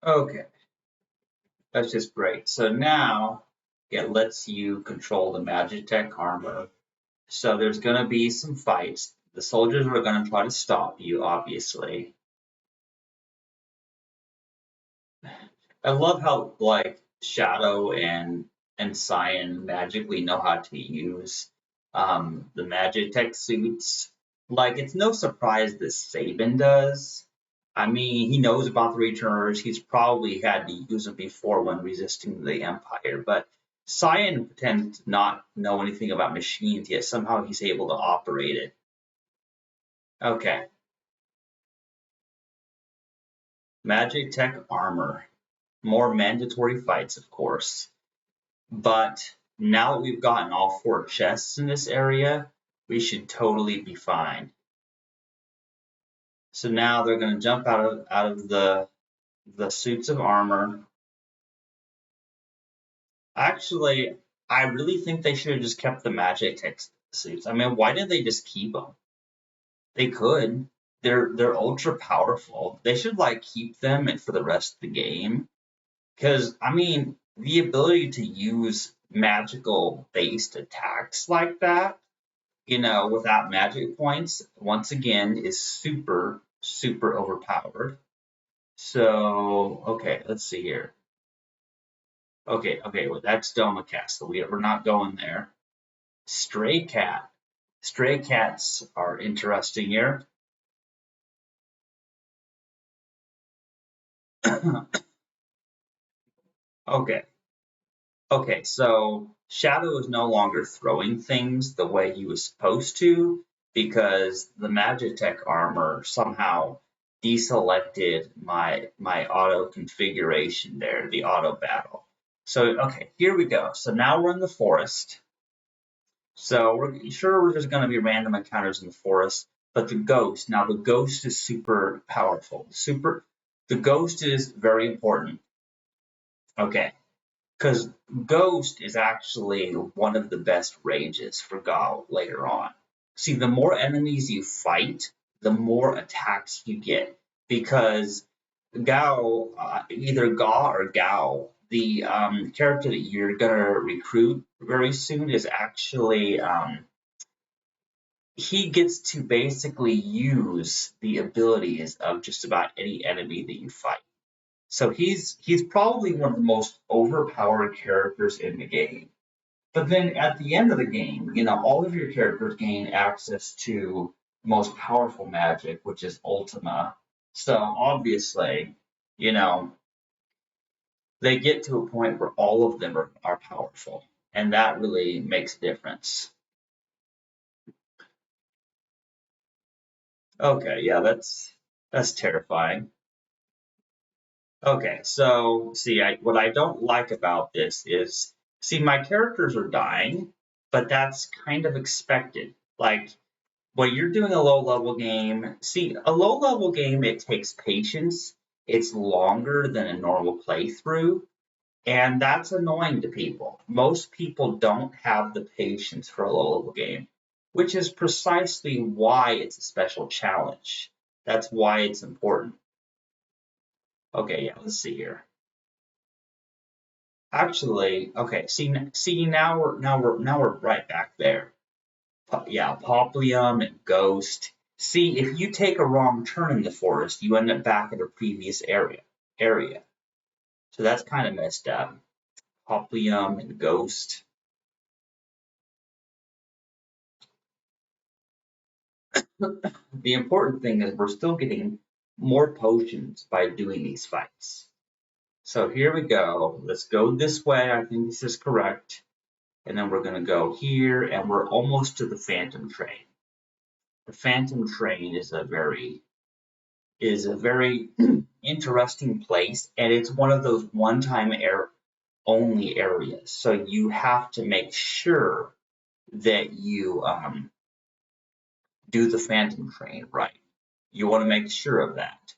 okay, that's just great. So now it lets you control the Magitech armor. So there's gonna be some fights. The soldiers are gonna try to stop you, obviously. I love how like Shadow and Cyan magically know how to use the Magitech suits. Like it's no surprise that Saban does. I mean, he knows about the returners. He's probably had to use them before when resisting the Empire, but Cyan pretends to not know anything about machines, yet somehow he's able to operate it. Okay. Magic Tech Armor. More mandatory fights, of course. But now that we've gotten all 4 chests in this area, we should totally be fine. So now they're going to jump out of the suits of armor. Actually, I really think they should have just kept the magic tech suits. I mean, why did they just keep them? They could. They're ultra powerful. They should like keep them and for the rest of the game. Because I mean, the ability to use magical based attacks like that, without magic points, once again, is super, super overpowered. So, okay, let's see here. Okay, well, that's Doma Castle. We're not going there. Stray Cat. Stray cats are interesting here. Okay. Okay, so Shadow is no longer throwing things the way he was supposed to because the Magitech armor somehow deselected my auto configuration there, the auto battle. So okay, here we go. So now we're in the forest. So we're just going to be random encounters in the forest, but the ghost is super powerful. The ghost is very important. Okay, because Ghost is actually one of the best rages for Gao later on. See, the more enemies you fight, the more attacks you get. Because Gao, either Ga or Gao, the character that you're going to recruit very soon is actually, he gets to basically use the abilities of just about any enemy that you fight. So he's probably one of the most overpowered characters in the game. But then at the end of the game, all of your characters gain access to the most powerful magic, which is Ultima. So obviously, you know, they get to a point where all of them are powerful. And that really makes a difference. Okay, yeah, that's terrifying. Okay, so see, what I don't like about this is, see, my characters are dying, but that's kind of expected. Like, when you're doing a low level game, see, a low level game, it takes patience. It's longer than a normal playthrough, and that's annoying to people. Most people don't have the patience for a low level game, which is precisely why it's a special challenge. That's why it's important. Okay, yeah, let's see here. Actually, okay. See, now we're right back there. Yeah, Poplium and Ghost. See, if you take a wrong turn in the forest, you end up back at a previous area. So that's kind of messed up. Poplium and Ghost. The important thing is we're still getting more potions by doing these fights. So here we go. Let's go this way. I think this is correct. And then we're going to go here, and we're almost to the Phantom Train. The Phantom Train is a very interesting place, and it's one of those one-time only areas. So you have to make sure that you do the Phantom Train right. You want to make sure of that.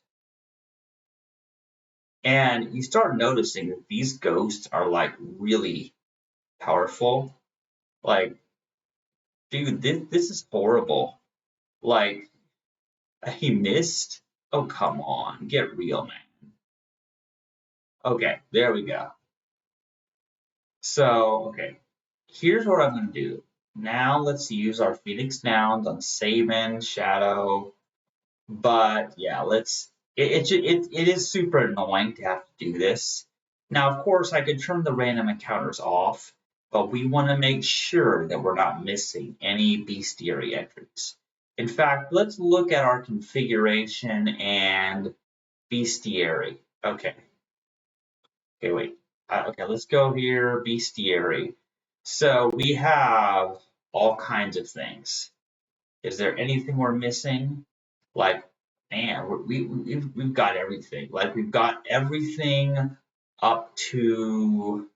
And you start noticing that these ghosts are like really powerful. Like, dude, this is horrible. Like, he missed. Oh, come on, get real, man. Okay, there we go. So, okay, here's what I'm going to do. Now let's use our Phoenix Nouns on Saban, Shadow. But yeah, it is super annoying to have to do this. Now, of course, I could turn the random encounters off, but we want to make sure that we're not missing any bestiary entries. In fact, let's look at our configuration and Bestiary. Okay. Okay, wait. Okay, let's go here. Bestiary. So we have all kinds of things. Is there anything we're missing? Like, man, we've got everything. Like, we've got everything up to.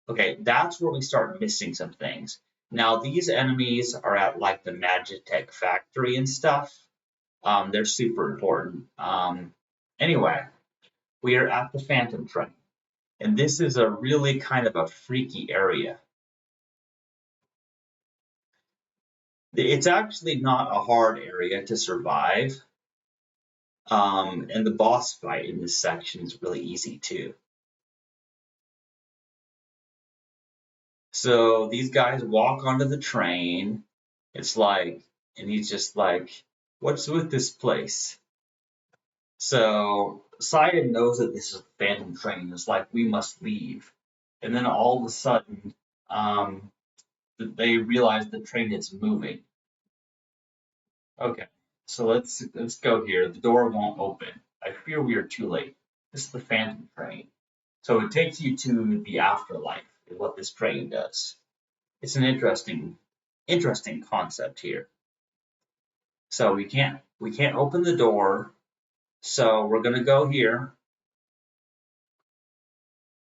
Okay, that's where we start missing some things. Now, these enemies are at like the Magitech factory and stuff. They're super important. Anyway, we are at the Phantom Train, and this is a really kind of a freaky area. It's actually not a hard area to survive, and the boss fight in this section is really easy too. So these guys walk onto the train. It's like, and he's just like, "What's with this place?" So Cyan knows that this is a phantom train. It's like, we must leave. And then all of a sudden, um, they realize the train is moving. Okay, so let's go here. The door won't open. I fear we are too late. This is the phantom train. So it takes you to the afterlife, is what this train does. It's an interesting concept here. So we can't open the door. So we're gonna go here,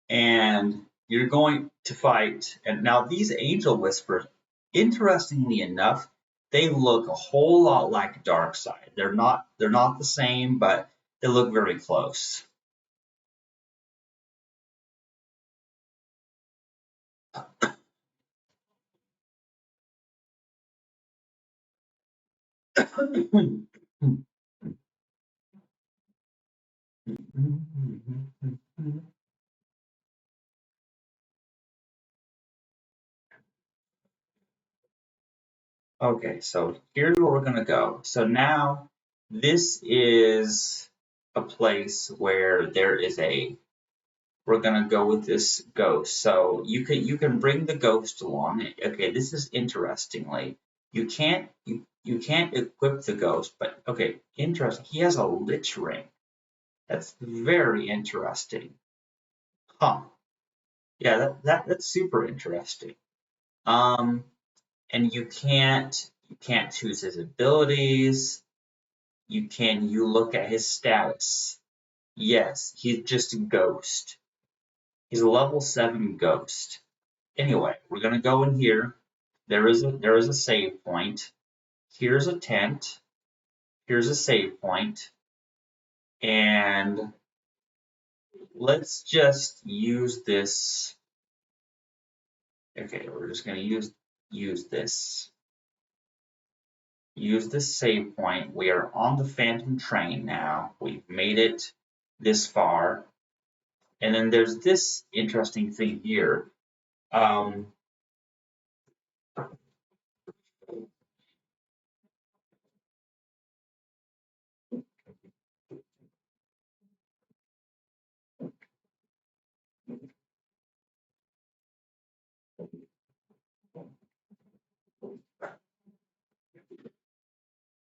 and you're going to fight. And now these angel whispers, interestingly enough, they look a whole lot like Darkseid. They're not the same, but they look very close. Okay, so here's where we're gonna go. So now this is a place where there is a we're gonna go with this ghost. So you can bring the ghost along. Okay, this is interestingly. You can't equip the ghost, but okay, interesting. He has a lich ring. That's very interesting. Huh. Yeah, that's super interesting. Um, and you can't choose his abilities. You look at his status. Yes, he's just a ghost. He's a level 7 ghost. Anyway, we're gonna go in here. There is a save point. Here's a tent. Here's a save point. And let's just use this. Okay, we're just gonna use this. Use this save point. We are on the Phantom train now. We've made it this far. And then there's this interesting thing here. Um,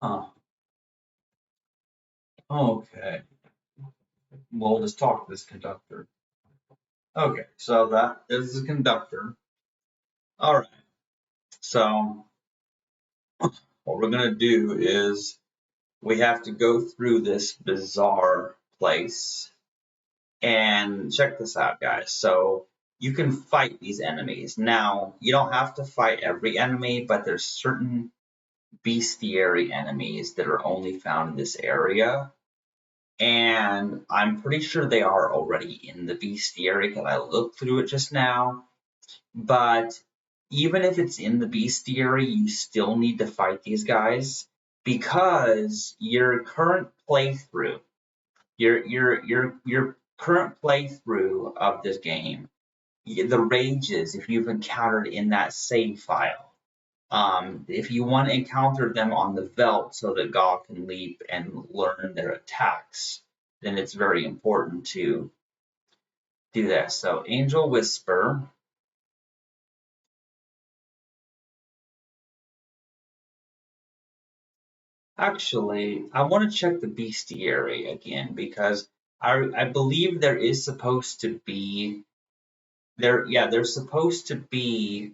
huh, okay. We'll just talk to this conductor. Okay, so that is the conductor. All right. So what we're gonna do is we have to go through this bizarre place. And check this out, guys. So you can fight these enemies. Now, you don't have to fight every enemy, but there's certain bestiary enemies that are only found in this area. And I'm pretty sure they are already in the bestiary because I looked through it just now. But even if it's in the bestiary, you still need to fight these guys because your current playthrough, your current playthrough of this game, the rages if you've encountered in that save file. If you want to encounter them on the Veldt so that God can leap and learn their attacks, then it's very important to do that. So Angel Whisper. Actually, I want to check the bestiary again because I believe there is supposed to be there. Yeah, there's supposed to be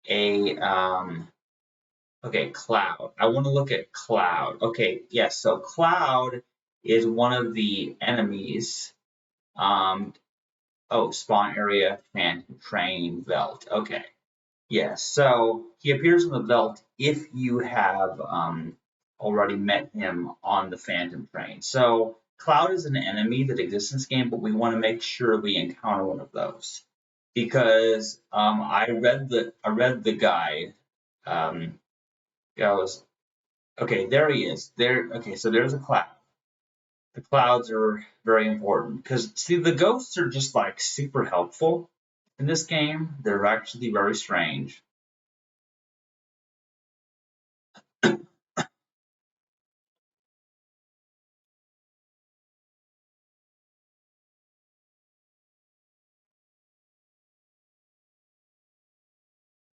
a okay, Cloud. I want to look at Cloud. Okay, yes. So Cloud is one of the enemies. Um, oh, spawn area, Phantom Train, Veld. Okay. Yes, so he appears in the Veld if you have already met him on the Phantom Train. So Cloud is an enemy that exists in this game, but we want to make sure we encounter one of those because I read the guide. Goes okay. There he is. There. Okay, so there's a Cloud. The clouds are very important because see the ghosts are just like super helpful in this game. They're actually very strange.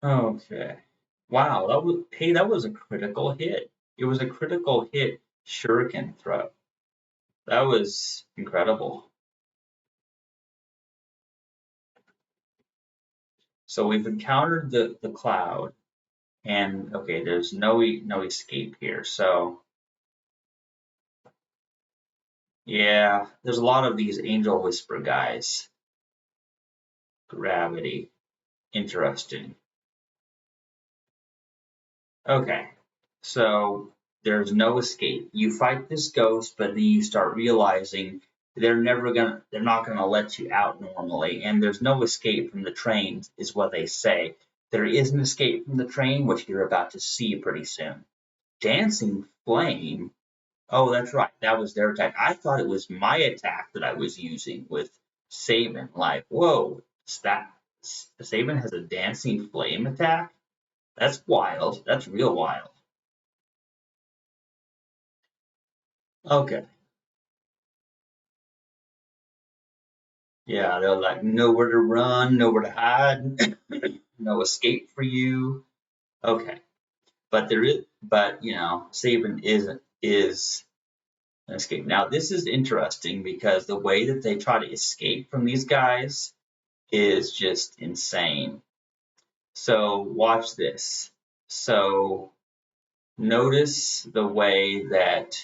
Okay. Wow, that was a critical hit. It was a critical hit shuriken throw. That was incredible. So we've encountered the cloud, and okay, there's no escape here. So yeah, there's a lot of these angel whisper guys. Gravity, interesting. Okay, so there's no escape. You fight this ghost, but then you start realizing they're not gonna let you out normally, and there's no escape from the train, is what they say. There is an escape from the train, which you're about to see pretty soon. Dancing Flame. Oh, that's right. That was their attack. I thought it was my attack that I was using with Saban. Like, whoa, that Saban has a Dancing Flame attack? That's wild. That's real wild. Okay. Yeah, they're like nowhere to run, nowhere to hide, no escape for you. Okay. But Saban is an escape. Now this is interesting because the way that they try to escape from these guys is just insane. So watch this. So notice the way that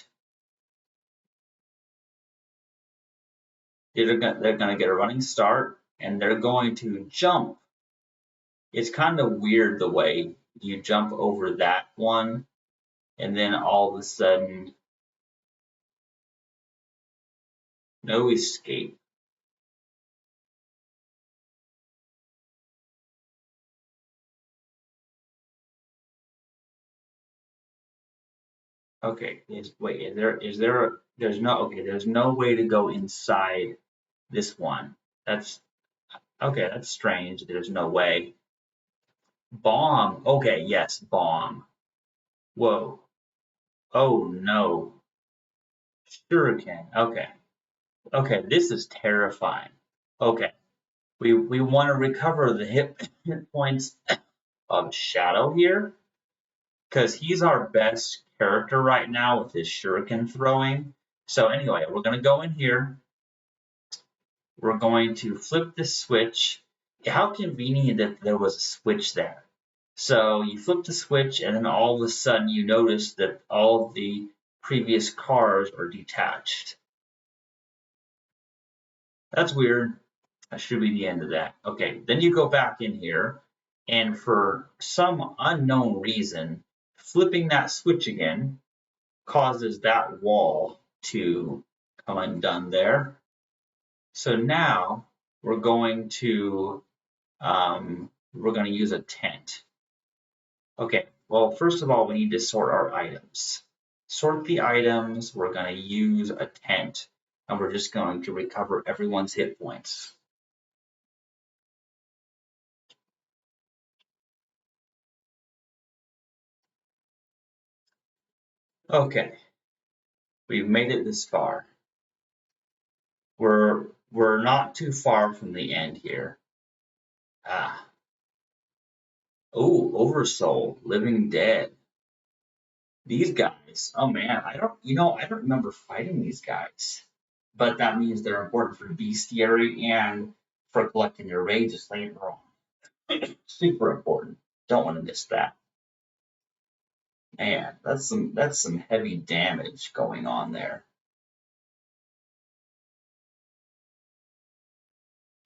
they're gonna get a running start and they're going to jump. It's kind of weird the way you jump over that one and then all of a sudden no escape. Okay, wait, there's no way to go inside this one. That's okay, that's strange. There's no way. Bomb. Okay, yes, bomb. Whoa. Oh no. Shuriken. Okay. Okay, this is terrifying. Okay. We want to recover the hit points of Shadow here because he's our best character right now with his shuriken throwing. So anyway, we're going to go in here. We're going to flip the switch. How convenient that there was a switch there. So you flip the switch and then all of a sudden you notice that all of the previous cars are detached. That's weird. That should be the end of that. Okay, then you go back in here and for some unknown reason, flipping that switch again causes that wall to come undone there. So now we're going to use a tent. Okay, well first of all we need to sort our items. Sort the items. We're going to use a tent, and we're just going to recover everyone's hit points. Okay, we've made it this far. We're not too far from the end here. Ah, oh, Oversoul, Living Dead. These guys, oh man, I don't remember fighting these guys. But that means they're important for bestiary and for collecting your rages later on. Super important. Don't want to miss that. Man, that's some heavy damage going on there.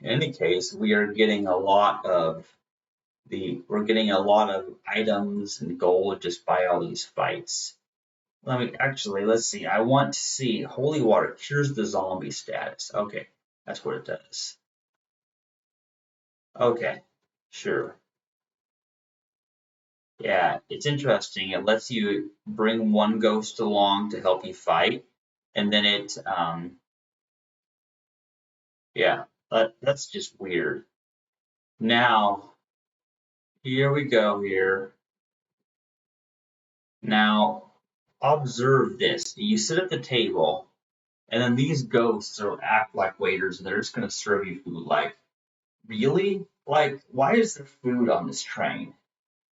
In any case, we are getting a lot of we're getting a lot of items and gold just by all these fights. Let's see. I want to see holy water cures the zombie status. Okay, that's what it does. Okay, sure. Yeah, it's interesting. It lets you bring one ghost along to help you fight, and then yeah, that's just weird. Now, here we go here. Now, observe this. You sit at the table, and then these ghosts will act like waiters, and they're just gonna serve you food. Like, really? Like, why is there food on this train?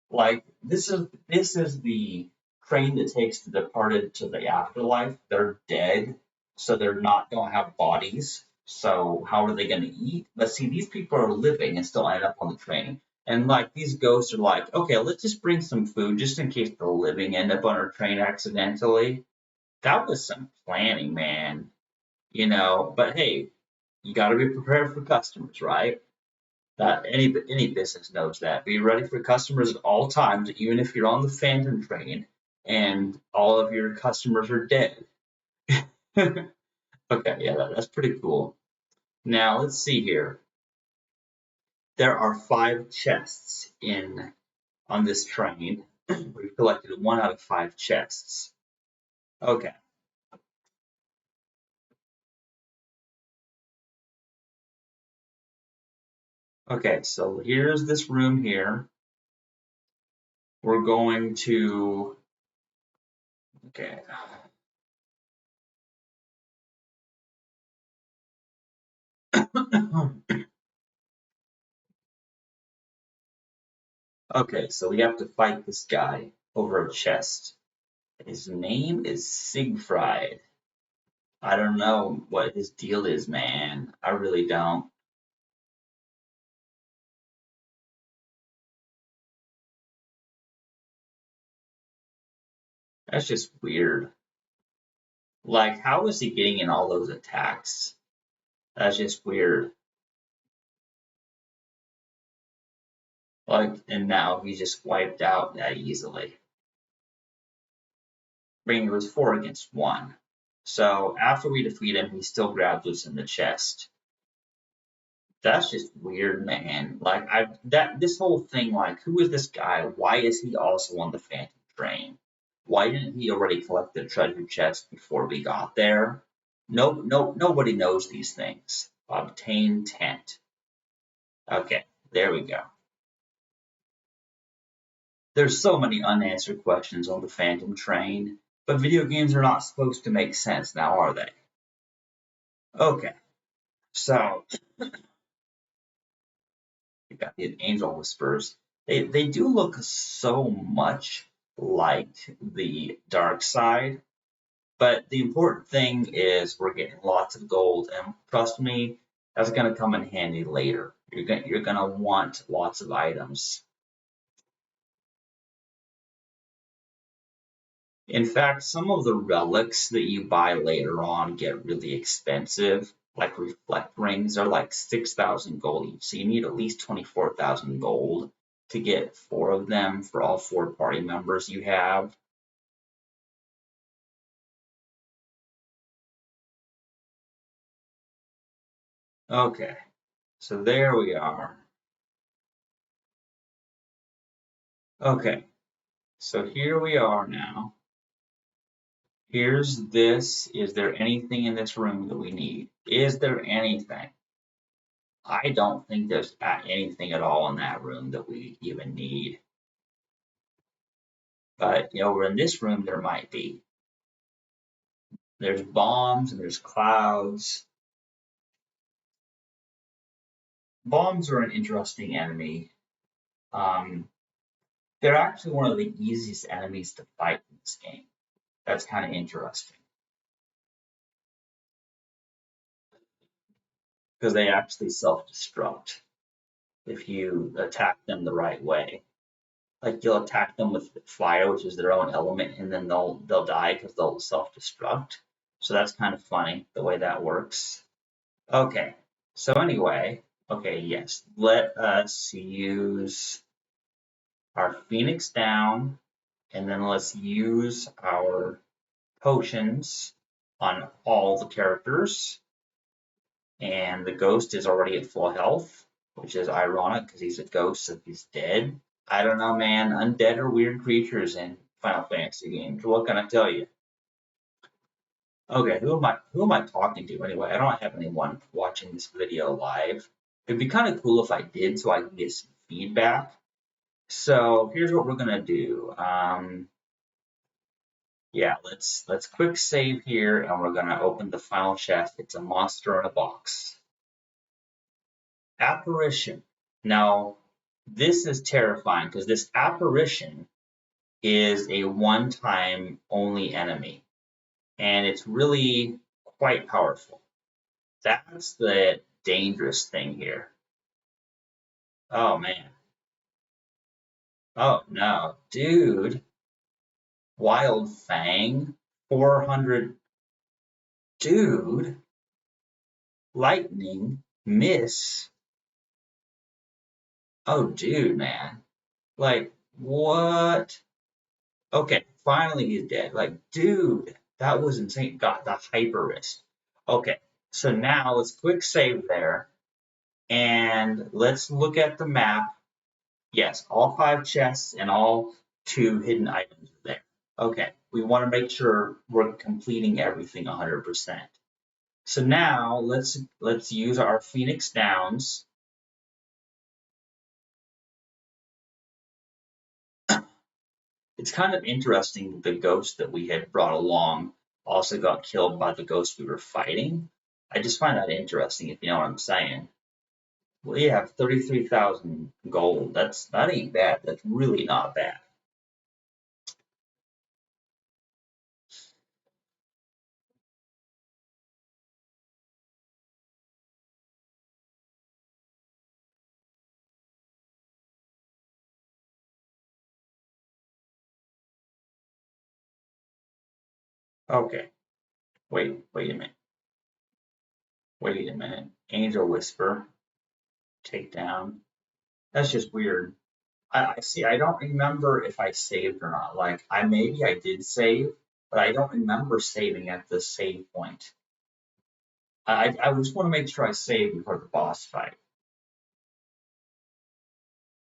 Like this is the train that takes the departed to the afterlife. They're dead, so they're not gonna have bodies. So how are they gonna eat? But see, these people are living and still end up on the train. And like these ghosts are like, okay, let's just bring some food just in case the living end up on our train accidentally. That was some planning, man. But hey, you gotta be prepared for customers, right? That any business knows that. Be ready for customers at all times, even if you're on the Phantom train and all of your customers are dead. Okay, yeah, that's pretty cool. Now let's see here. There are 5 chests in on this train. We've collected 1 out of 5 chests. Okay. Okay, so here's this room here. We're going to okay. Okay, so we have to fight this guy over a chest. His name is Siegfried. I don't know what his deal is, man. I really don't. That's just weird. Like, how is he getting in all those attacks? That's just weird. Like, and now he just wiped out that easily. Bringing was 4 against 1. So after we defeat him, he still grabs us in the chest. That's just weird, man. Like this whole thing, like who is this guy? Why is he also on the Phantom train? Why didn't he already collect the treasure chest before we got there? Nobody knows these things. Obtain tent. Okay, there we go. There's so many unanswered questions on the Phantom train, but video games are not supposed to make sense now, are they? Okay, so you got the Angel Whispers. They do look so much like the dark side, but the important thing is we're getting lots of gold, and trust me, that's gonna come in handy later. You're gonna want lots of items. In fact, some of the relics that you buy later on get really expensive. Like reflect rings are like 6,000 gold each, so you need at least 24,000 gold to get 4 of them for all 4 party members you have. Okay, so there we are. Okay, so here we are now. Here's this. Is there anything in this room that we need? Is there anything? I don't think there's anything at all in that room that we even need. But over in this room, there might be. There's bombs and there's clouds. Bombs are an interesting enemy. Um, they're actually one of the easiest enemies to fight in this game. That's kind of interesting because they actually self-destruct if you attack them the right way. Like you'll attack them with fire, which is their own element, and then they'll die because they'll self-destruct. So that's kind of funny the way that works. Okay. So anyway, okay, yes. Let us use our Phoenix down, and then let's use our potions on all the characters. And the ghost is already at full health, which is ironic because he's a ghost, so he's dead. I don't know, man. Undead are weird creatures in Final Fantasy games. What can I tell you? Okay, who am I talking to anyway? I don't have anyone watching this video live. It'd be kind of cool if I did, so I can get some feedback. So here's what we're gonna do. Yeah, let's quick save here, and we're gonna open the final chest. It's a monster in a box. Apparition. Now, this is terrifying because this apparition is a one-time only enemy, and it's really quite powerful. That's the dangerous thing here. Oh man. Oh no, dude. Wild Fang, 400. Dude. Lightning, miss. Oh, dude, man. Like, what? Okay, finally he's dead. Like, dude, that was insane. Got the hyper wrist. Okay, so now let's quick save there. And let's look at the map. Yes, all 5 chests and all 2 hidden items are there. Okay, we want to make sure we're completing everything 100%. So now let's use our Phoenix Downs. It's kind of interesting the ghost that we had brought along also got killed by the ghost we were fighting. I just find that interesting, if you know what I'm saying. We have 33,000 gold. That ain't bad. That's really not bad. Okay. Wait a minute. Wait a minute. Angel Whisper. Takedown. That's just weird. I see. I don't remember if I saved or not. Like, maybe I did save, but I don't remember saving at the save point. I just want to make sure I save before the boss fight.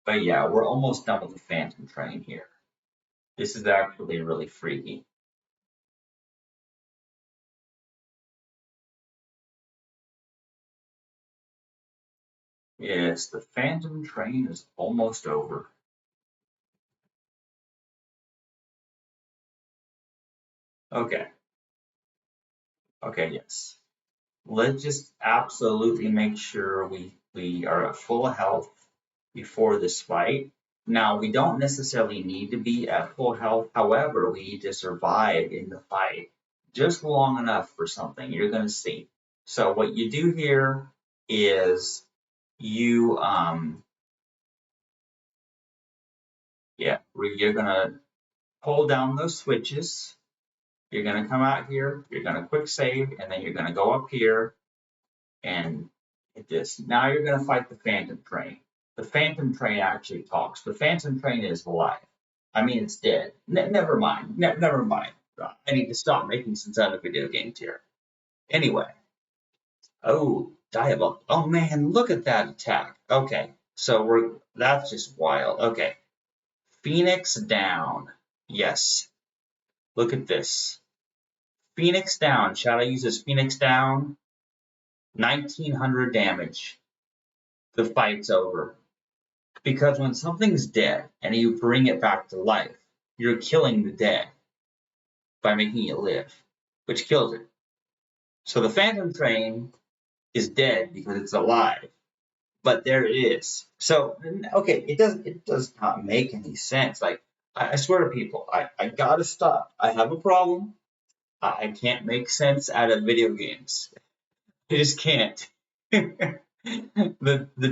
But yeah, we're almost done with the Phantom Train here. This is actually really freaky. Yes, the Phantom Train is almost over. Okay. Okay, yes. Let's just absolutely make sure we are at full health before this fight. Now, we don't necessarily need to be at full health. However, we need to survive in the fight just long enough for something. You're going to see. So what you do here is you you're going to hold down those switches. You're going to come out here, you're going to quick save, and then you're going to go up here and hit this. Now you're going to fight the Phantom Train. The Phantom Train actually talks. The Phantom Train is alive. I mean, it's dead. Never mind. Never mind. I need to stop making sense out of video games here. Anyway. Oh, Diabolic. Oh man, look at that attack. Okay, so that's just wild. Okay. Phoenix down. Yes. Look at this. Phoenix down. Shadow uses Phoenix down. 1900 damage. The fight's over. Because when something's dead and you bring it back to life, you're killing the dead by making it live, which kills it. So the Phantom Train is dead because it's alive, but there it is. So okay, it does not make any sense. Like I swear to people, I gotta stop. I have a problem. I can't make sense out of video games. I just can't. The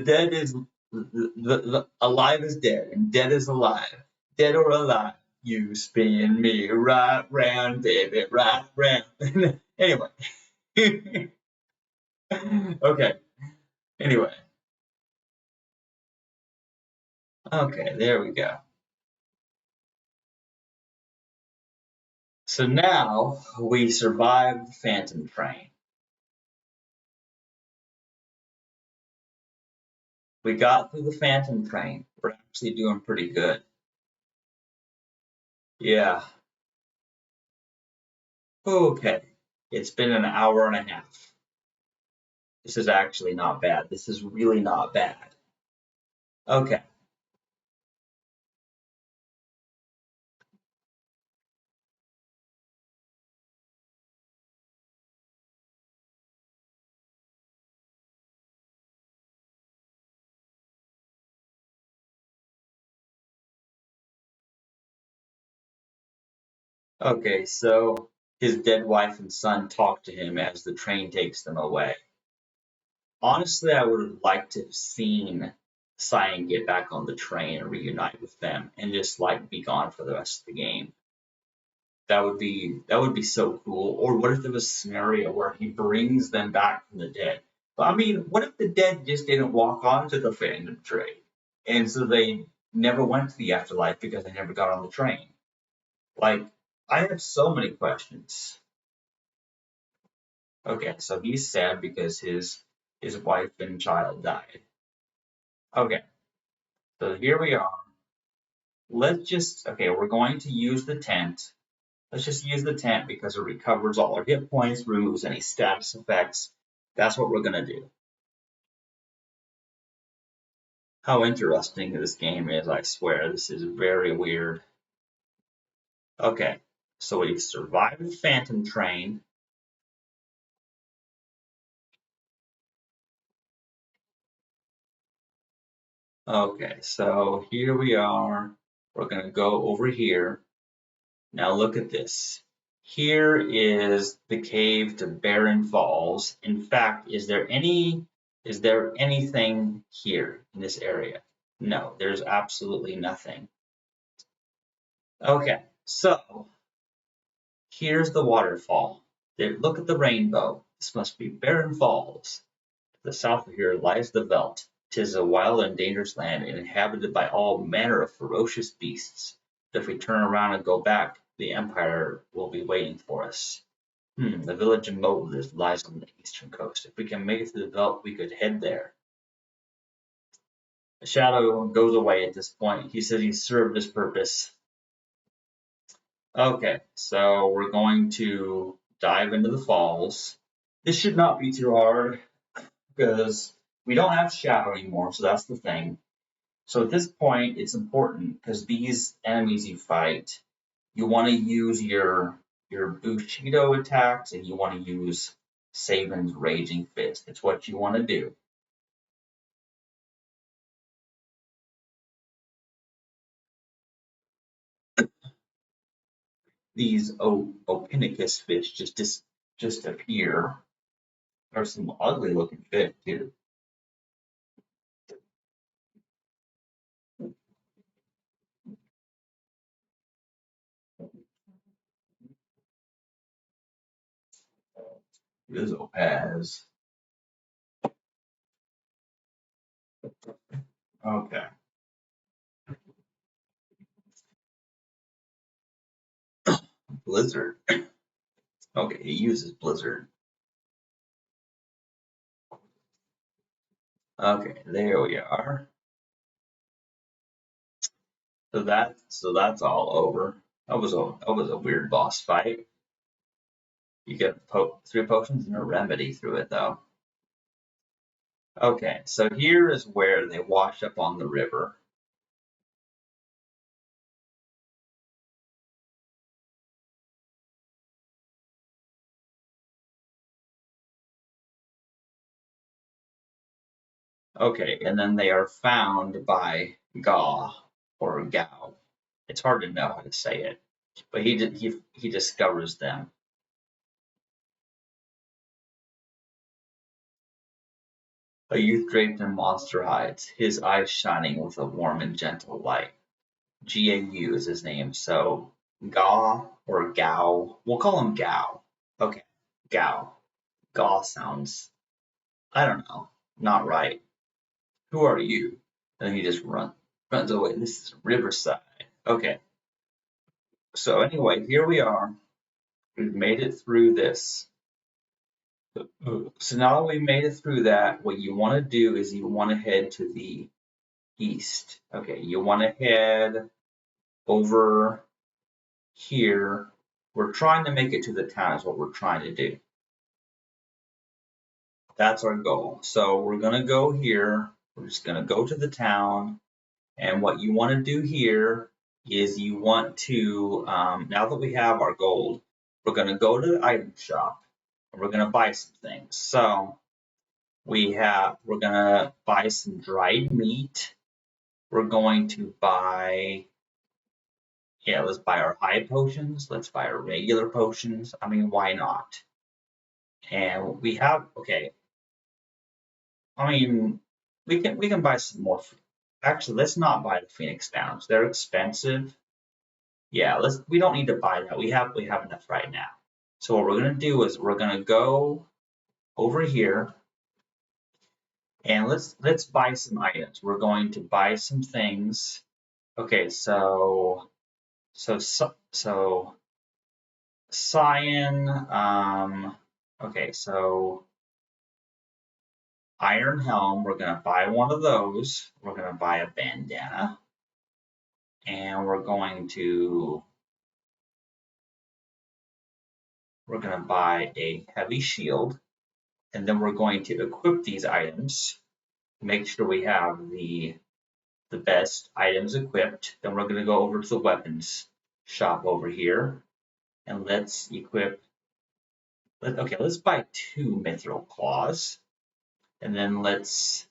dead is the alive is dead and dead is alive. Dead or alive, you spin me right round, baby, right round. Anyway. Okay. Anyway. Okay, there we go. So now we survived the Phantom Train. We got through the Phantom Train. We're actually doing pretty good. Yeah. Okay. It's been an hour and a half. This is actually not bad. This is really not bad. Okay. Okay, so his dead wife and son talk to him as the train takes them away. Honestly, I would have liked to have seen Cyan get back on the train and reunite with them and just like be gone for the rest of the game. That would be so cool. Or what if there was a scenario where he brings them back from the dead? But I mean, what if the dead just didn't walk onto the Phantom train, and so they never went to the afterlife because they never got on the train? Like, I have so many questions. Okay, so he's sad because his wife and child died. Okay, so here we are. Let's just okay, we're going to use the tent. Let's just use the tent because it recovers all our hit points, removes any status effects. That's what we're gonna do. How interesting this game is, I swear. This is very weird. Okay, so we've survived the Phantom Train. Okay, so here we are. We're gonna go over here. Now look at this. Here is the cave to Barren Falls. In fact, is there anything here in this area? No, there's absolutely nothing. Okay, so here's the waterfall. There, look at the rainbow. This must be Barren Falls. To the south of here lies the veldt. 'Tis a wild and dangerous land, inhabited by all manner of ferocious beasts. If we turn around and go back, the Empire will be waiting for us. The village of Moblith lies on the eastern coast. If we can make it to the veldt, we could head there. The shadow goes away at this point. He says he served his purpose. Okay, so we're going to dive into the falls. This should not be too hard because we don't have shadow anymore, so that's the thing. So at this point, it's important because these enemies you fight, you want to use your Bushido attacks and you want to use Saban's Raging Fist. It's what you want to do. These Opinicus fish just appear. There's some ugly looking fish too. This Opaz. Okay. Blizzard. Okay, he uses Blizzard. Okay, there we are. So that's all over. That was a weird boss fight. You get 3 potions and a remedy through it though. Okay, so here is where they wash up on the river. Okay, and then they are found by Gaw or Gao. It's hard to know how to say it, but he discovers them. A youth draped in monster hides, his eyes shining with a warm and gentle light. Gau is his name, so Ga or Gao. We'll call him Gao. Okay, Gao. Ga sounds, I don't know, not right. Who are you? And he just runs away. This is Riverside. Okay, so anyway, here we are. We've made it through this. So now that we made it through that, what you want to do is you want to head to the east. Okay, you want to head over here. We're trying to make it to the town is what we're trying to do. That's our goal. So we're going to go here. We're just going to go to the town. And what you want to do here is you want to, now that we have our gold, we're going to go to the item shop and we're going to buy some things. So we're going to buy some dried meat. We're going to buy, let's buy our high potions. Let's buy our regular potions. I mean, why not? And we have, okay, I mean, we can buy some more. Actually, let's not buy the Phoenix Downs. They're expensive. Yeah, we don't need to buy that. We have enough right now. So what we're gonna do is we're gonna go over here and let's buy some items. We're going to buy some things. Okay, so cyan, okay, so iron helm, we're gonna buy one of those. We're gonna buy a bandana. And we're gonna buy a heavy shield. And then we're going to equip these items, make sure we have the best items equipped. Then we're going to go over to the weapons shop over here and let's equip. Okay, let's buy 2 mithril claws, and then let's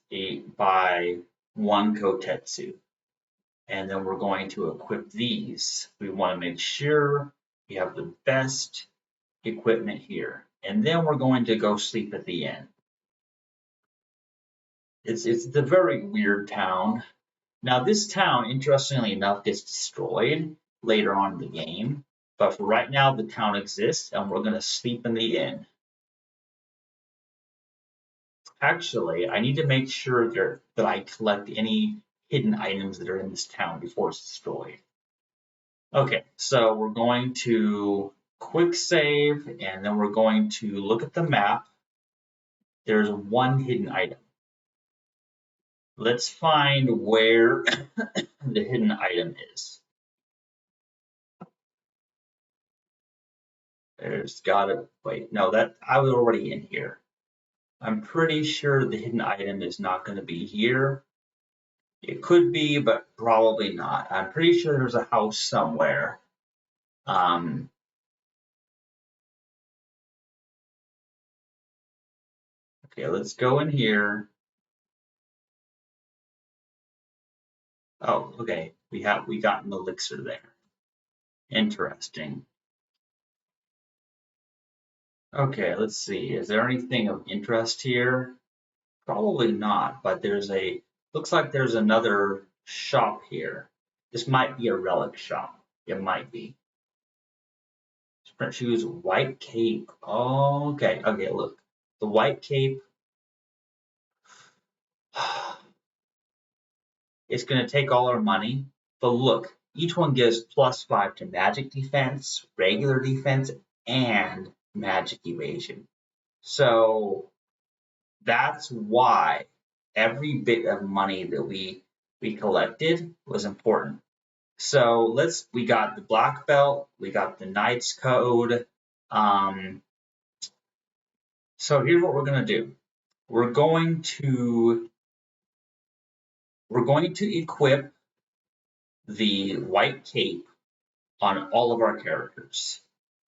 buy 1 kotetsu. And then we're going to equip these. We want to make sure we have the best equipment here. And then we're going to go sleep at the inn. It's a very weird town. Now this town, interestingly enough, gets destroyed later on in the game. But for right now, the town exists, and we're going to sleep in the inn. Actually, I need to make sure that I collect any hidden items that are in this town before it's destroyed. Okay, so we're going to quick save, and then we're going to look at the map. There's 1 hidden item. Let's find where the hidden item is. There's gotta, wait, no, that I was already in here. I'm pretty sure the hidden item is not going to be here. It could be, but probably not. I'm pretty sure there's a house somewhere. Okay, let's go in here. Oh, okay. We got an elixir there. Interesting. Okay, let's see. Is there anything of interest here? Probably not, but looks like there's another shop here. This might be a relic shop. It might be. Sprint shoes, white cape. Oh, okay, look. The white cape, it's going to take all our money, but look, each one gives +5 to magic defense, regular defense, and magic evasion. So that's why every bit of money that we collected was important. So we got the black belt, we got the knight's code. So here's what we're gonna do. We're going to equip the white cape on all of our characters.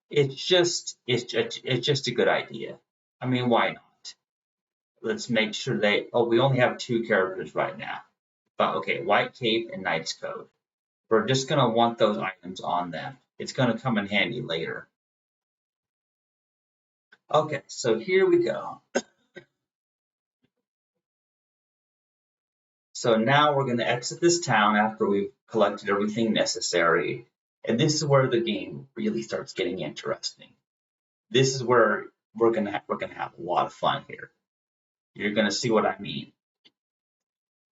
It's just a good idea. I mean, why not? Let's make sure we only have 2 characters right now. But okay, white cape and knight's code. We're just going to want those items on them. It's going to come in handy later. Okay, so here we go. So now we're going to exit this town after we've collected everything necessary. And this is where the game really starts getting interesting. This is where we're gonna have a lot of fun here. You're gonna see what I mean.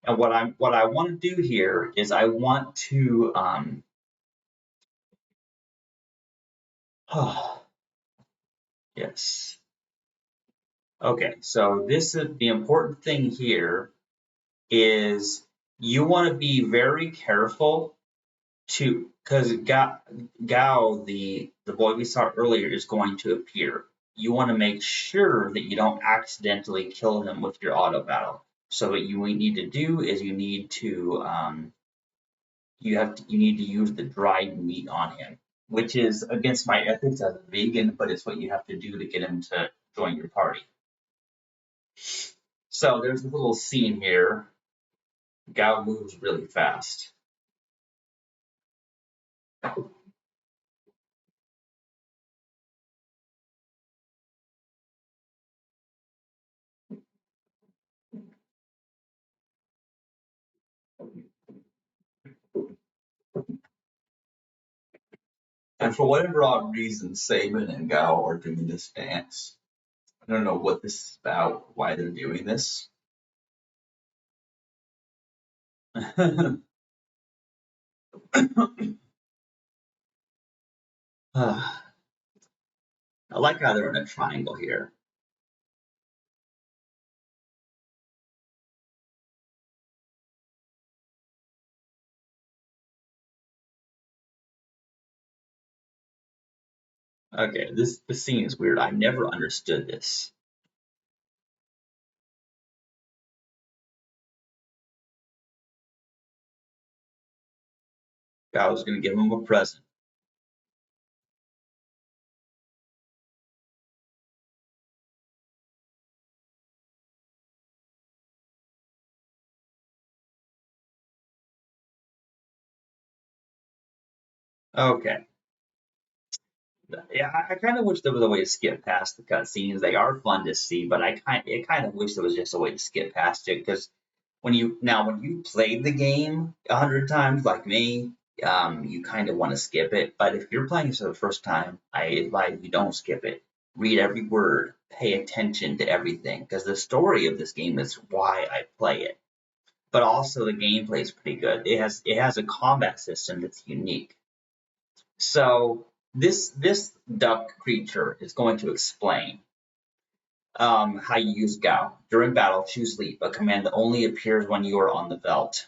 And what I want to do here is I want to yes. Okay, so this is the important thing here is you want to be very careful to because Gao, the boy we saw earlier, is going to appear. You want to make sure that you don't accidentally kill him with your auto battle. So what you need to do is you need to you need to use the dried meat on him, which is against my ethics as a vegan, but it's what you have to do to get him to join your party. So there's a little scene here. Gao moves really fast. And for whatever odd reason, Saban and Gao are doing this dance. I don't know what this is about, why they're doing this. I like how they're in a triangle here. Okay, this scene is weird. I never understood this. Gao's gonna give him a present. Okay. Yeah, I kind of wish there was a way to skip past the cutscenes. They are fun to see, but I kind of wish there was just a way to skip past it because when you played the game 100 times like me, you kind of want to skip it. But if you're playing this for the first time, I advise you don't skip it. Read every word, pay attention to everything because the story of this game is why I play it. But also the gameplay is pretty good. It has a combat system that's unique. So this duck creature is going to explain how you use Gao. During battle, choose Leap, a command that only appears when you are on the veldt.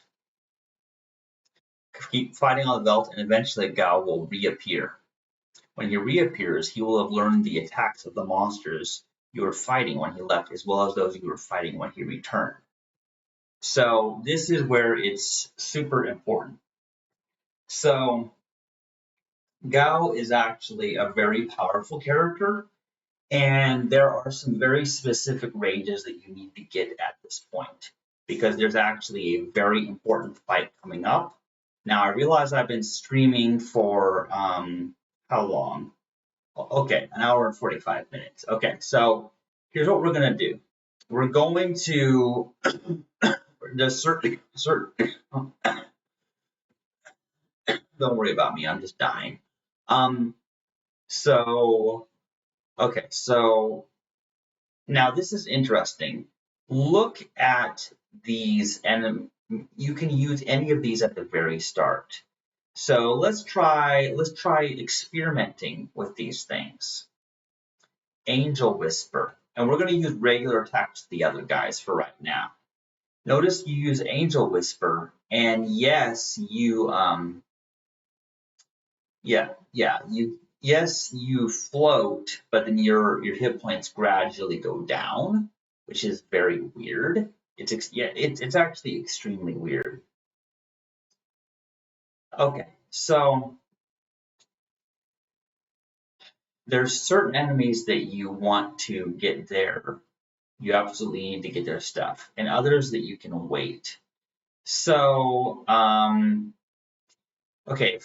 Keep fighting on the veldt, and eventually Gao will reappear. When he reappears, he will have learned the attacks of the monsters you were fighting when he left, as well as those you were fighting when he returned. So this is where it's super important. So Gao is actually a very powerful character, and there are some very specific ranges that you need to get at this point because there's actually a very important fight coming up. Now, I realize I've been streaming for how long? Okay, an hour and 45 minutes. Okay, so here's what we're going to do. We're going to just don't worry about me, I'm just dying. So, okay, so now this is interesting. Look at these, and you can use any of these at the very start. So let's try experimenting with these things. Angel Whisper, and we're going to use regular attacks to the other guys for right now. Notice you use Angel Whisper, and yes, you float, but then your hit points gradually go down, which is very weird. It's actually extremely weird. Okay, so there's certain enemies that you want to get there. You absolutely need to get their stuff, and others that you can wait. So Okay,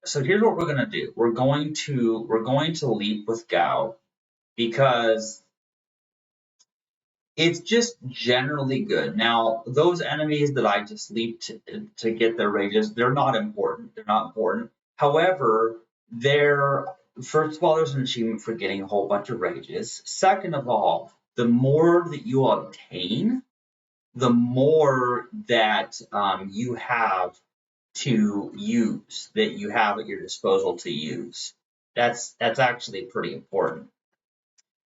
so here's what we're gonna do. We're going to leap with Gao because it's just generally good. Now, those enemies that I just leaped to get their rages, they're not important. They're not important. However, they're first of all, there's an achievement for getting a whole bunch of rages. Second of all, the more that you obtain, the more that you have to use, that you have at your disposal to use. That's actually pretty important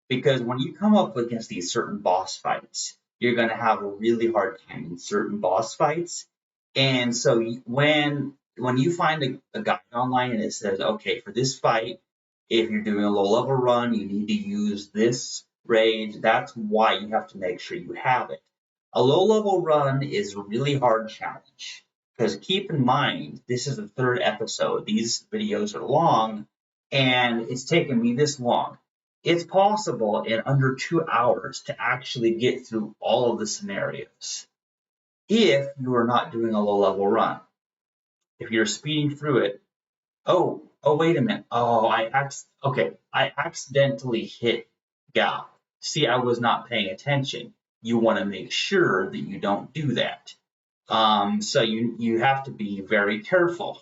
because when you come up against these certain boss fights, you're going to have a really hard time in certain boss fights. And so when you find a guide online and it says, okay, for this fight, if you're doing a low level run, you need to use this rage. That's why you have to make sure you have it. A low level run is a really hard challenge because keep in mind, this is the third episode. These videos are long and it's taken me this long. It's possible in under 2 hours to actually get through all of the scenarios if you are not doing a low level run. If you're speeding through it, oh, wait a minute. Oh, I accidentally hit Gal. See, I was not paying attention. You want to make sure that you don't do that. So you have to be very careful.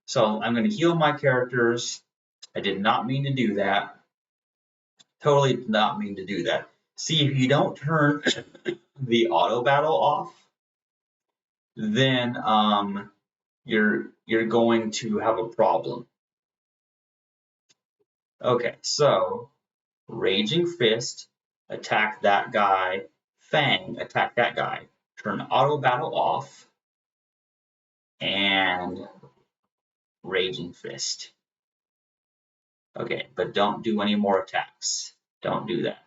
So I'm going to heal my characters. I did not mean to do that. Totally did not mean to do that. See, if you don't turn the auto battle off, then you're going to have a problem. Okay, so Raging Fist, attack that guy. Fang, attack that guy. Turn auto battle off, and Raging Fist. Okay, but don't do any more attacks. Don't do that.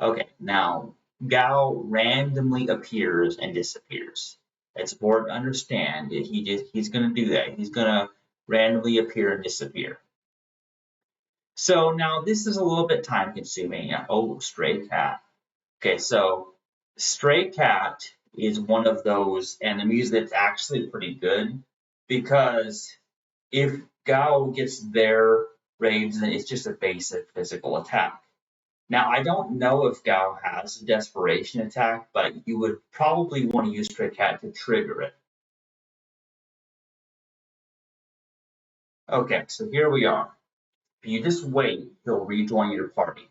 Okay, now Gao randomly appears and disappears. It's important to understand that he's gonna do that. He's gonna randomly appear and disappear. So now this is a little bit time consuming. Oh, Stray Cat. Okay, so Stray Cat is one of those enemies that's actually pretty good because if Gao gets their raids, then it's just a basic physical attack. Now, I don't know if Gao has a desperation attack, but you would probably want to use Stray Cat to trigger it. Okay, so here we are. If you just wait, he'll rejoin your party.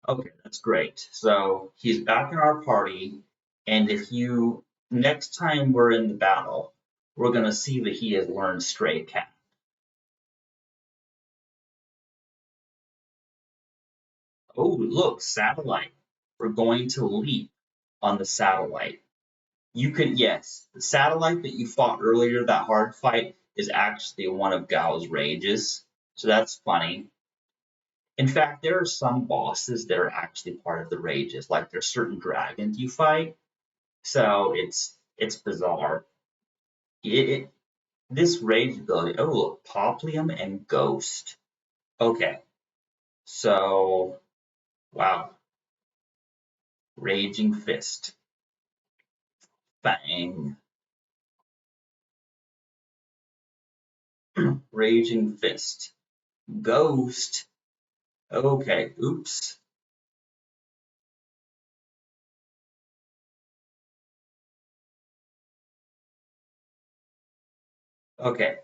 Okay, that's great. So he's back in our party, and if you next time we're in the battle, we're gonna see that he has learned Stray Cat. Oh, look, satellite. We're going to leap on the satellite. You could, yes, the satellite that you fought earlier, that hard fight, is actually one of Gao's rages. So that's funny. In fact, there are some bosses that are actually part of the rages, like there's certain dragons you fight. So it's bizarre. It this rage ability. Oh, look, Poplium and Ghost. Okay, so wow, Raging Fist, Fang, Raging Fist, Ghost. Okay, oops. Okay,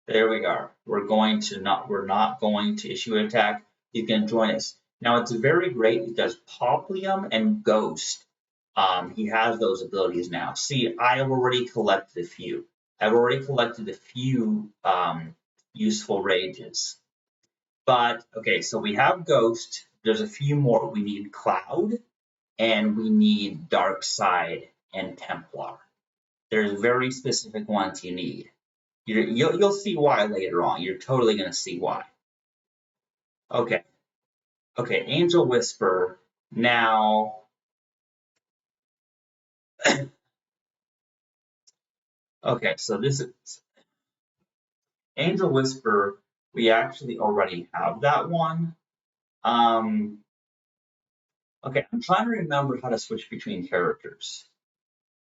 there we are. We're not going to issue an attack. He's going to join us. Now it's very great because Poplium and Ghost, he has those abilities now. See, I have already collected a few. I've already collected a few useful rages. But okay, so we have Ghost. There's a few more. We need Cloud and we need Dark Side and Templar. There's very specific ones you need. You'll see why later on. You're totally gonna see why. Okay, okay. Angel Whisper. Now, okay. So this is Angel Whisper. We actually already have that one. Um. Okay, I'm trying to remember how to switch between characters.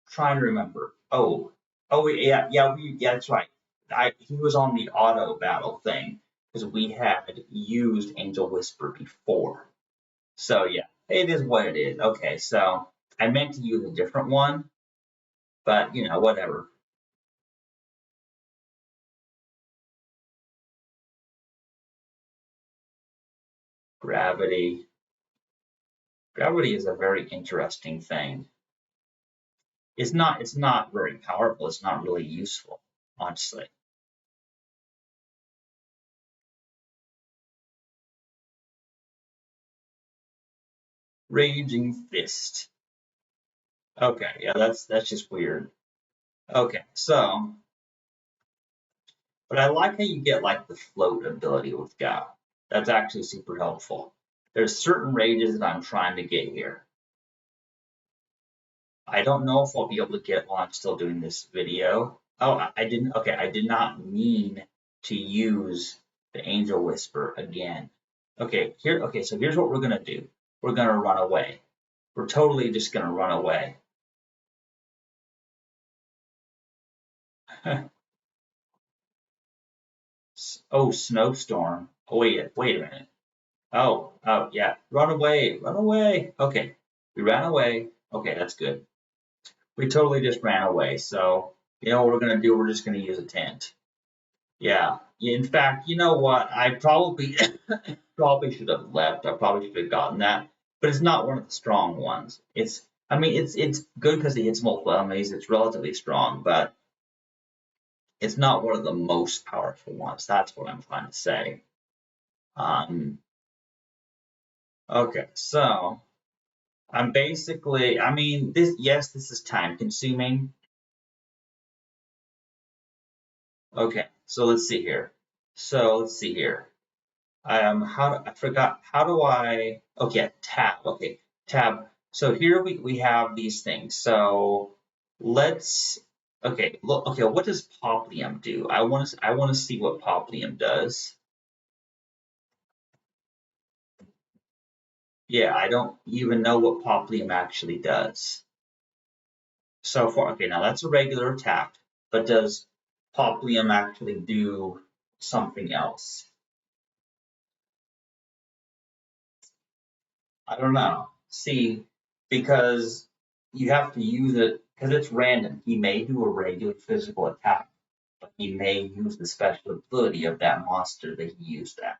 trying to remember. Oh, yeah, that's right. He was on the auto battle thing because we had used Angel Whisper before. So yeah, it is what it is. Okay, so I meant to use a different one, but whatever. Gravity. Gravity is a very interesting thing. It's not very powerful. It's not really useful, honestly. Raging Fist. Okay, yeah, that's just weird. Okay, so but I like how you get like the float ability with Gao. That's actually super helpful. There's certain rages that I'm trying to get here. I don't know if I'll be able to get while I'm still doing this video. Oh, I didn't. Okay, I did not mean to use the Angel Whisper again. Okay, here. Okay, so here's what we're gonna do. We're gonna run away. We're totally just gonna run away. Oh, snowstorm. Oh, wait a minute. Oh, yeah. Run away, run away. Okay, we ran away. Okay, that's good. We totally just ran away. So, you know what we're gonna do? We're just gonna use a tent. Yeah. In fact, you know what? I probably probably should have left. I probably should have gotten that. But it's not one of the strong ones. I mean it's good because it hits multiple enemies. It's relatively strong, but it's not one of the most powerful ones. That's what I'm trying to say. Um, okay, so I'm basically, I mean, yes, this is time consuming. Okay, so let's see here. So let's see here. I forgot, how do I, okay, tab, okay, tab. So here we have these things. So let's, okay, look, okay, what does Poplium do? I want to see what Poplium does. Yeah, I don't even know what Poplium actually does. So far, okay, now that's a regular attack, but does Poplium actually do something else? I don't know. See, because you have to use it, because it's random. He may do a regular physical attack, but he may use the special ability of that monster that he used that.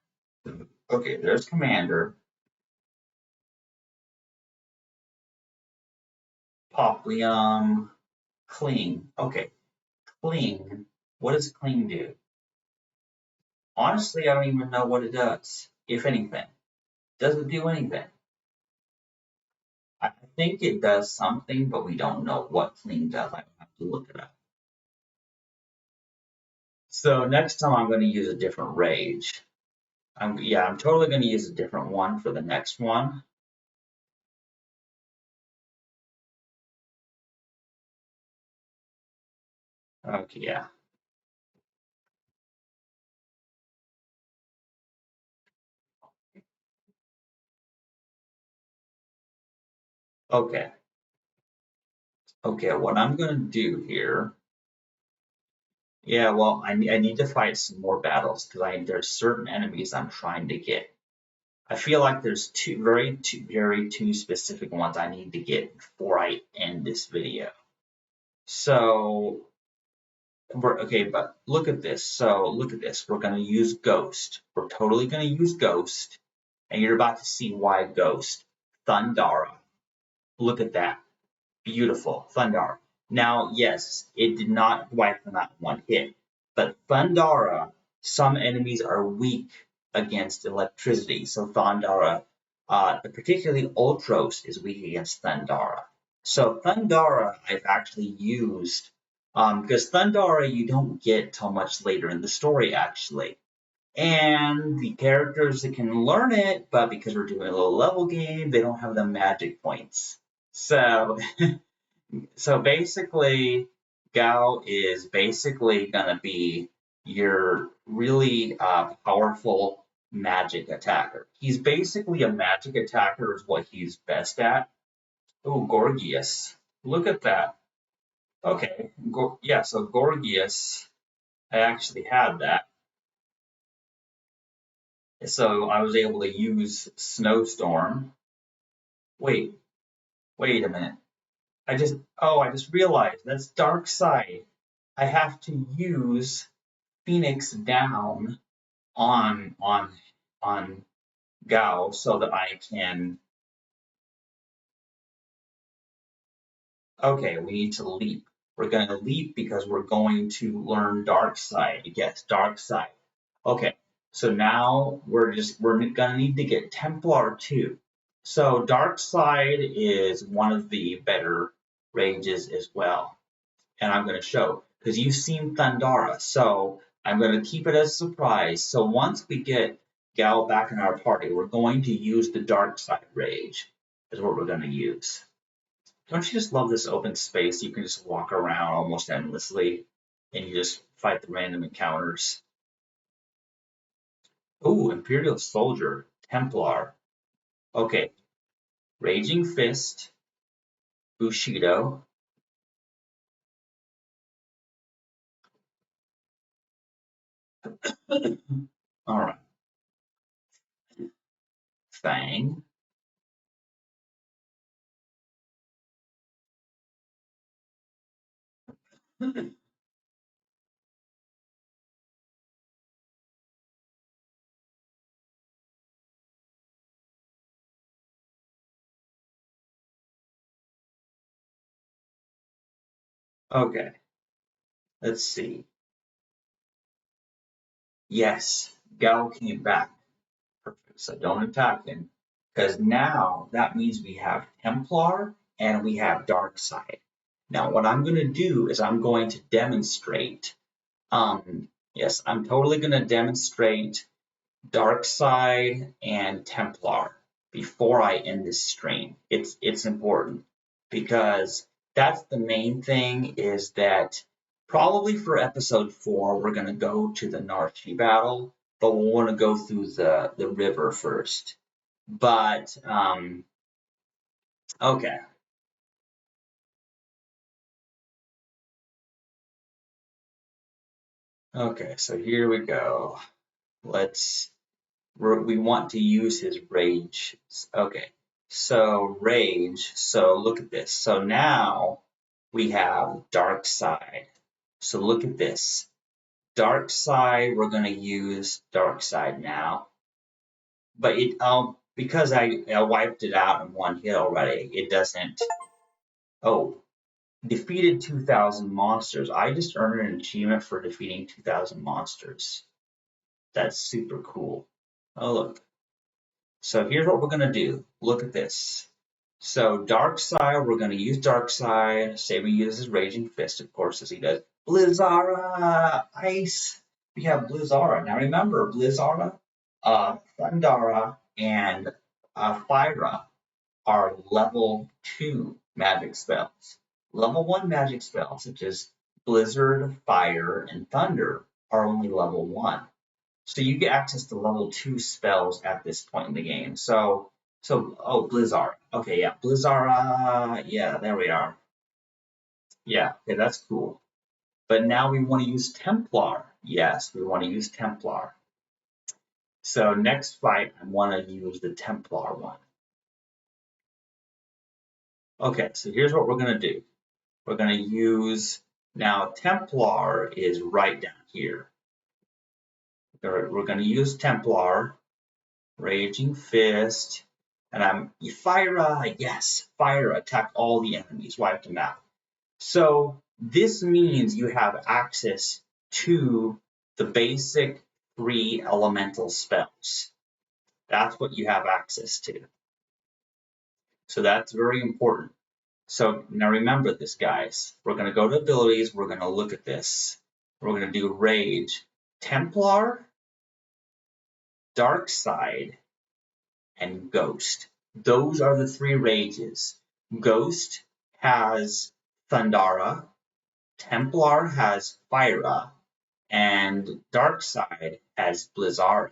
Okay, there's Commander. Poplium, Cling. Okay, Cling. What does Cling do? Honestly, I don't even know what it does, if anything. Doesn't do anything. I think it does something, but we don't know what Cling does. I have to look it up. So next time I'm going to use a different rage. I'm totally going to use a different one for the next one. Okay, yeah. Okay. Okay, what I'm going to do here. Yeah, well, I need to fight some more battles because there's certain enemies I'm trying to get. I feel like there's two specific ones I need to get before I end this video. So okay, but look at this. So look at this. We're gonna use Ghost. We're totally gonna use Ghost, and you're about to see why Ghost. Thundara. Look at that. Beautiful. Thundara. Now, yes, it did not wipe them out in one hit, but Thundara, some enemies are weak against electricity. So Thundara, particularly Ultros, is weak against Thundara. So Thundara, I've actually used because Thundara you don't get till much later in the story actually. And the characters that can learn it, but because we're doing a low level game, they don't have the magic points. So so basically, Gao is basically gonna be your really powerful magic attacker. He's basically a magic attacker is what he's best at. Oh, Gorgias. Look at that. Okay, yeah, so Gorgias, I actually had that. So I was able to use Snowstorm. Wait, wait a minute. I just realized that's Dark Side. I have to use Phoenix down on Gao so that I can. Okay, we need to leap. We're going to leap because we're going to learn Dark Side. Yes, Dark Side. Okay, so now we're gonna need to get Templar too. So Dark Side is one of the better ranges as well, and I'm gonna show because you've seen Thundara, so I'm gonna keep it as a surprise. So once we get Gal back in our party, we're going to use the Dark Side Rage is what we're gonna use. Don't you just love this open space? You can just walk around almost endlessly, and you just fight the random encounters. Ooh, Imperial Soldier, Templar. Okay, Raging Fist, Bushido. Alright, Fang. Okay, let's see. Yes, Gao came back. Perfect, so don't attack him. Because now that means we have Templar and we have Dark Side. Now, what I'm going to do is I'm going to demonstrate. Yes, I'm totally going to demonstrate Dark Side and Templar before I end this stream. It's important because that's the main thing is that probably for episode 4 we're gonna go to the Narchi battle, but we'll want to go through the river first. But okay. Okay, so here we go. Let's we want to use his rage. Okay, so rage. So look at this. So now we have dark side. So look at this. Dark side, we're going to use dark side now. But it because I wiped it out in one hit already, it doesn't. Oh, defeated 2,000 monsters. I just earned an achievement for defeating 2,000 monsters. That's super cool. Oh, look. So here's what we're going to do. Look at this. So Dark Side, we're going to use Dark Side. Saber uses Raging Fist, of course, as he does. Blizzara, Ice. We have Blizzara. Now remember, Blizzara, Thundara, and Fyra are level 2 magic spells. Level 1 magic spells, such as Blizzard, Fire, and Thunder, are only level 1. So you get access to level 2 spells at this point in the game. Oh, Blizzard. Okay, yeah, Blizzard. Yeah, there we are. Yeah, okay, that's cool. But now we want to use Templar. Yes, we want to use Templar. So next fight, I want to use the Templar one. Okay, so here's what we're going to do. We're going to use, now Templar is right down here. We're going to use Templar. Raging Fist, and I'm Fire, yes, Fire, attack all the enemies, wipe them out. So this means you have access to the basic 3 elemental spells. That's what you have access to. So that's very important. So now remember this, guys. We're going to go to abilities. We're going to look at this. We're going to do Rage, Templar, Dark Side, and Ghost. Those are the 3 rages. Ghost has Thundara, Templar has Fyra, and Darkside has Blizzara.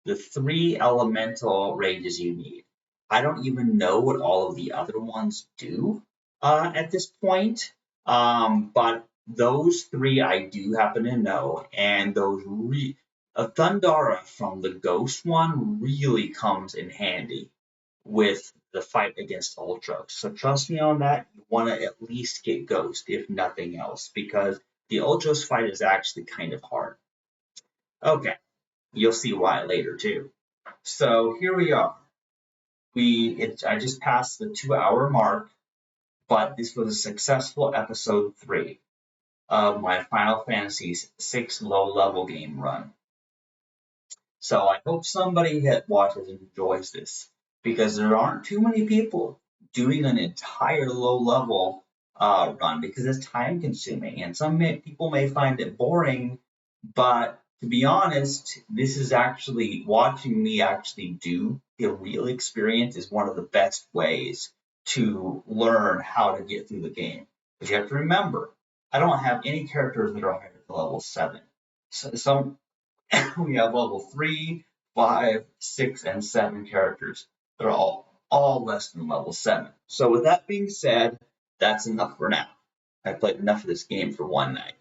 The 3 elemental rages you need. I don't even know what all of the other ones do at this point. But those three I do happen to know, and Thundara from the Ghost one really comes in handy with the fight against Ultra. So trust me on that. You want to at least get Ghost, if nothing else, because the Ultras fight is actually kind of hard. Okay, you'll see why later too. So here we are. I just passed the 2 hour mark, but this was a successful episode 3 of my Final Fantasy VI low level game run. So I hope somebody that watches enjoys this, because there aren't too many people doing an entire low level run, because it's time consuming and people may find it boring, but to be honest, this is actually watching me actually do the real experience is one of the best ways to learn how to get through the game. Because you have to remember, I don't have any characters that are higher than level 7. So we have level 3, 5, 6, and 7 characters. They're all less than level 7. So with that being said, that's enough for now. I played enough of this game for one night.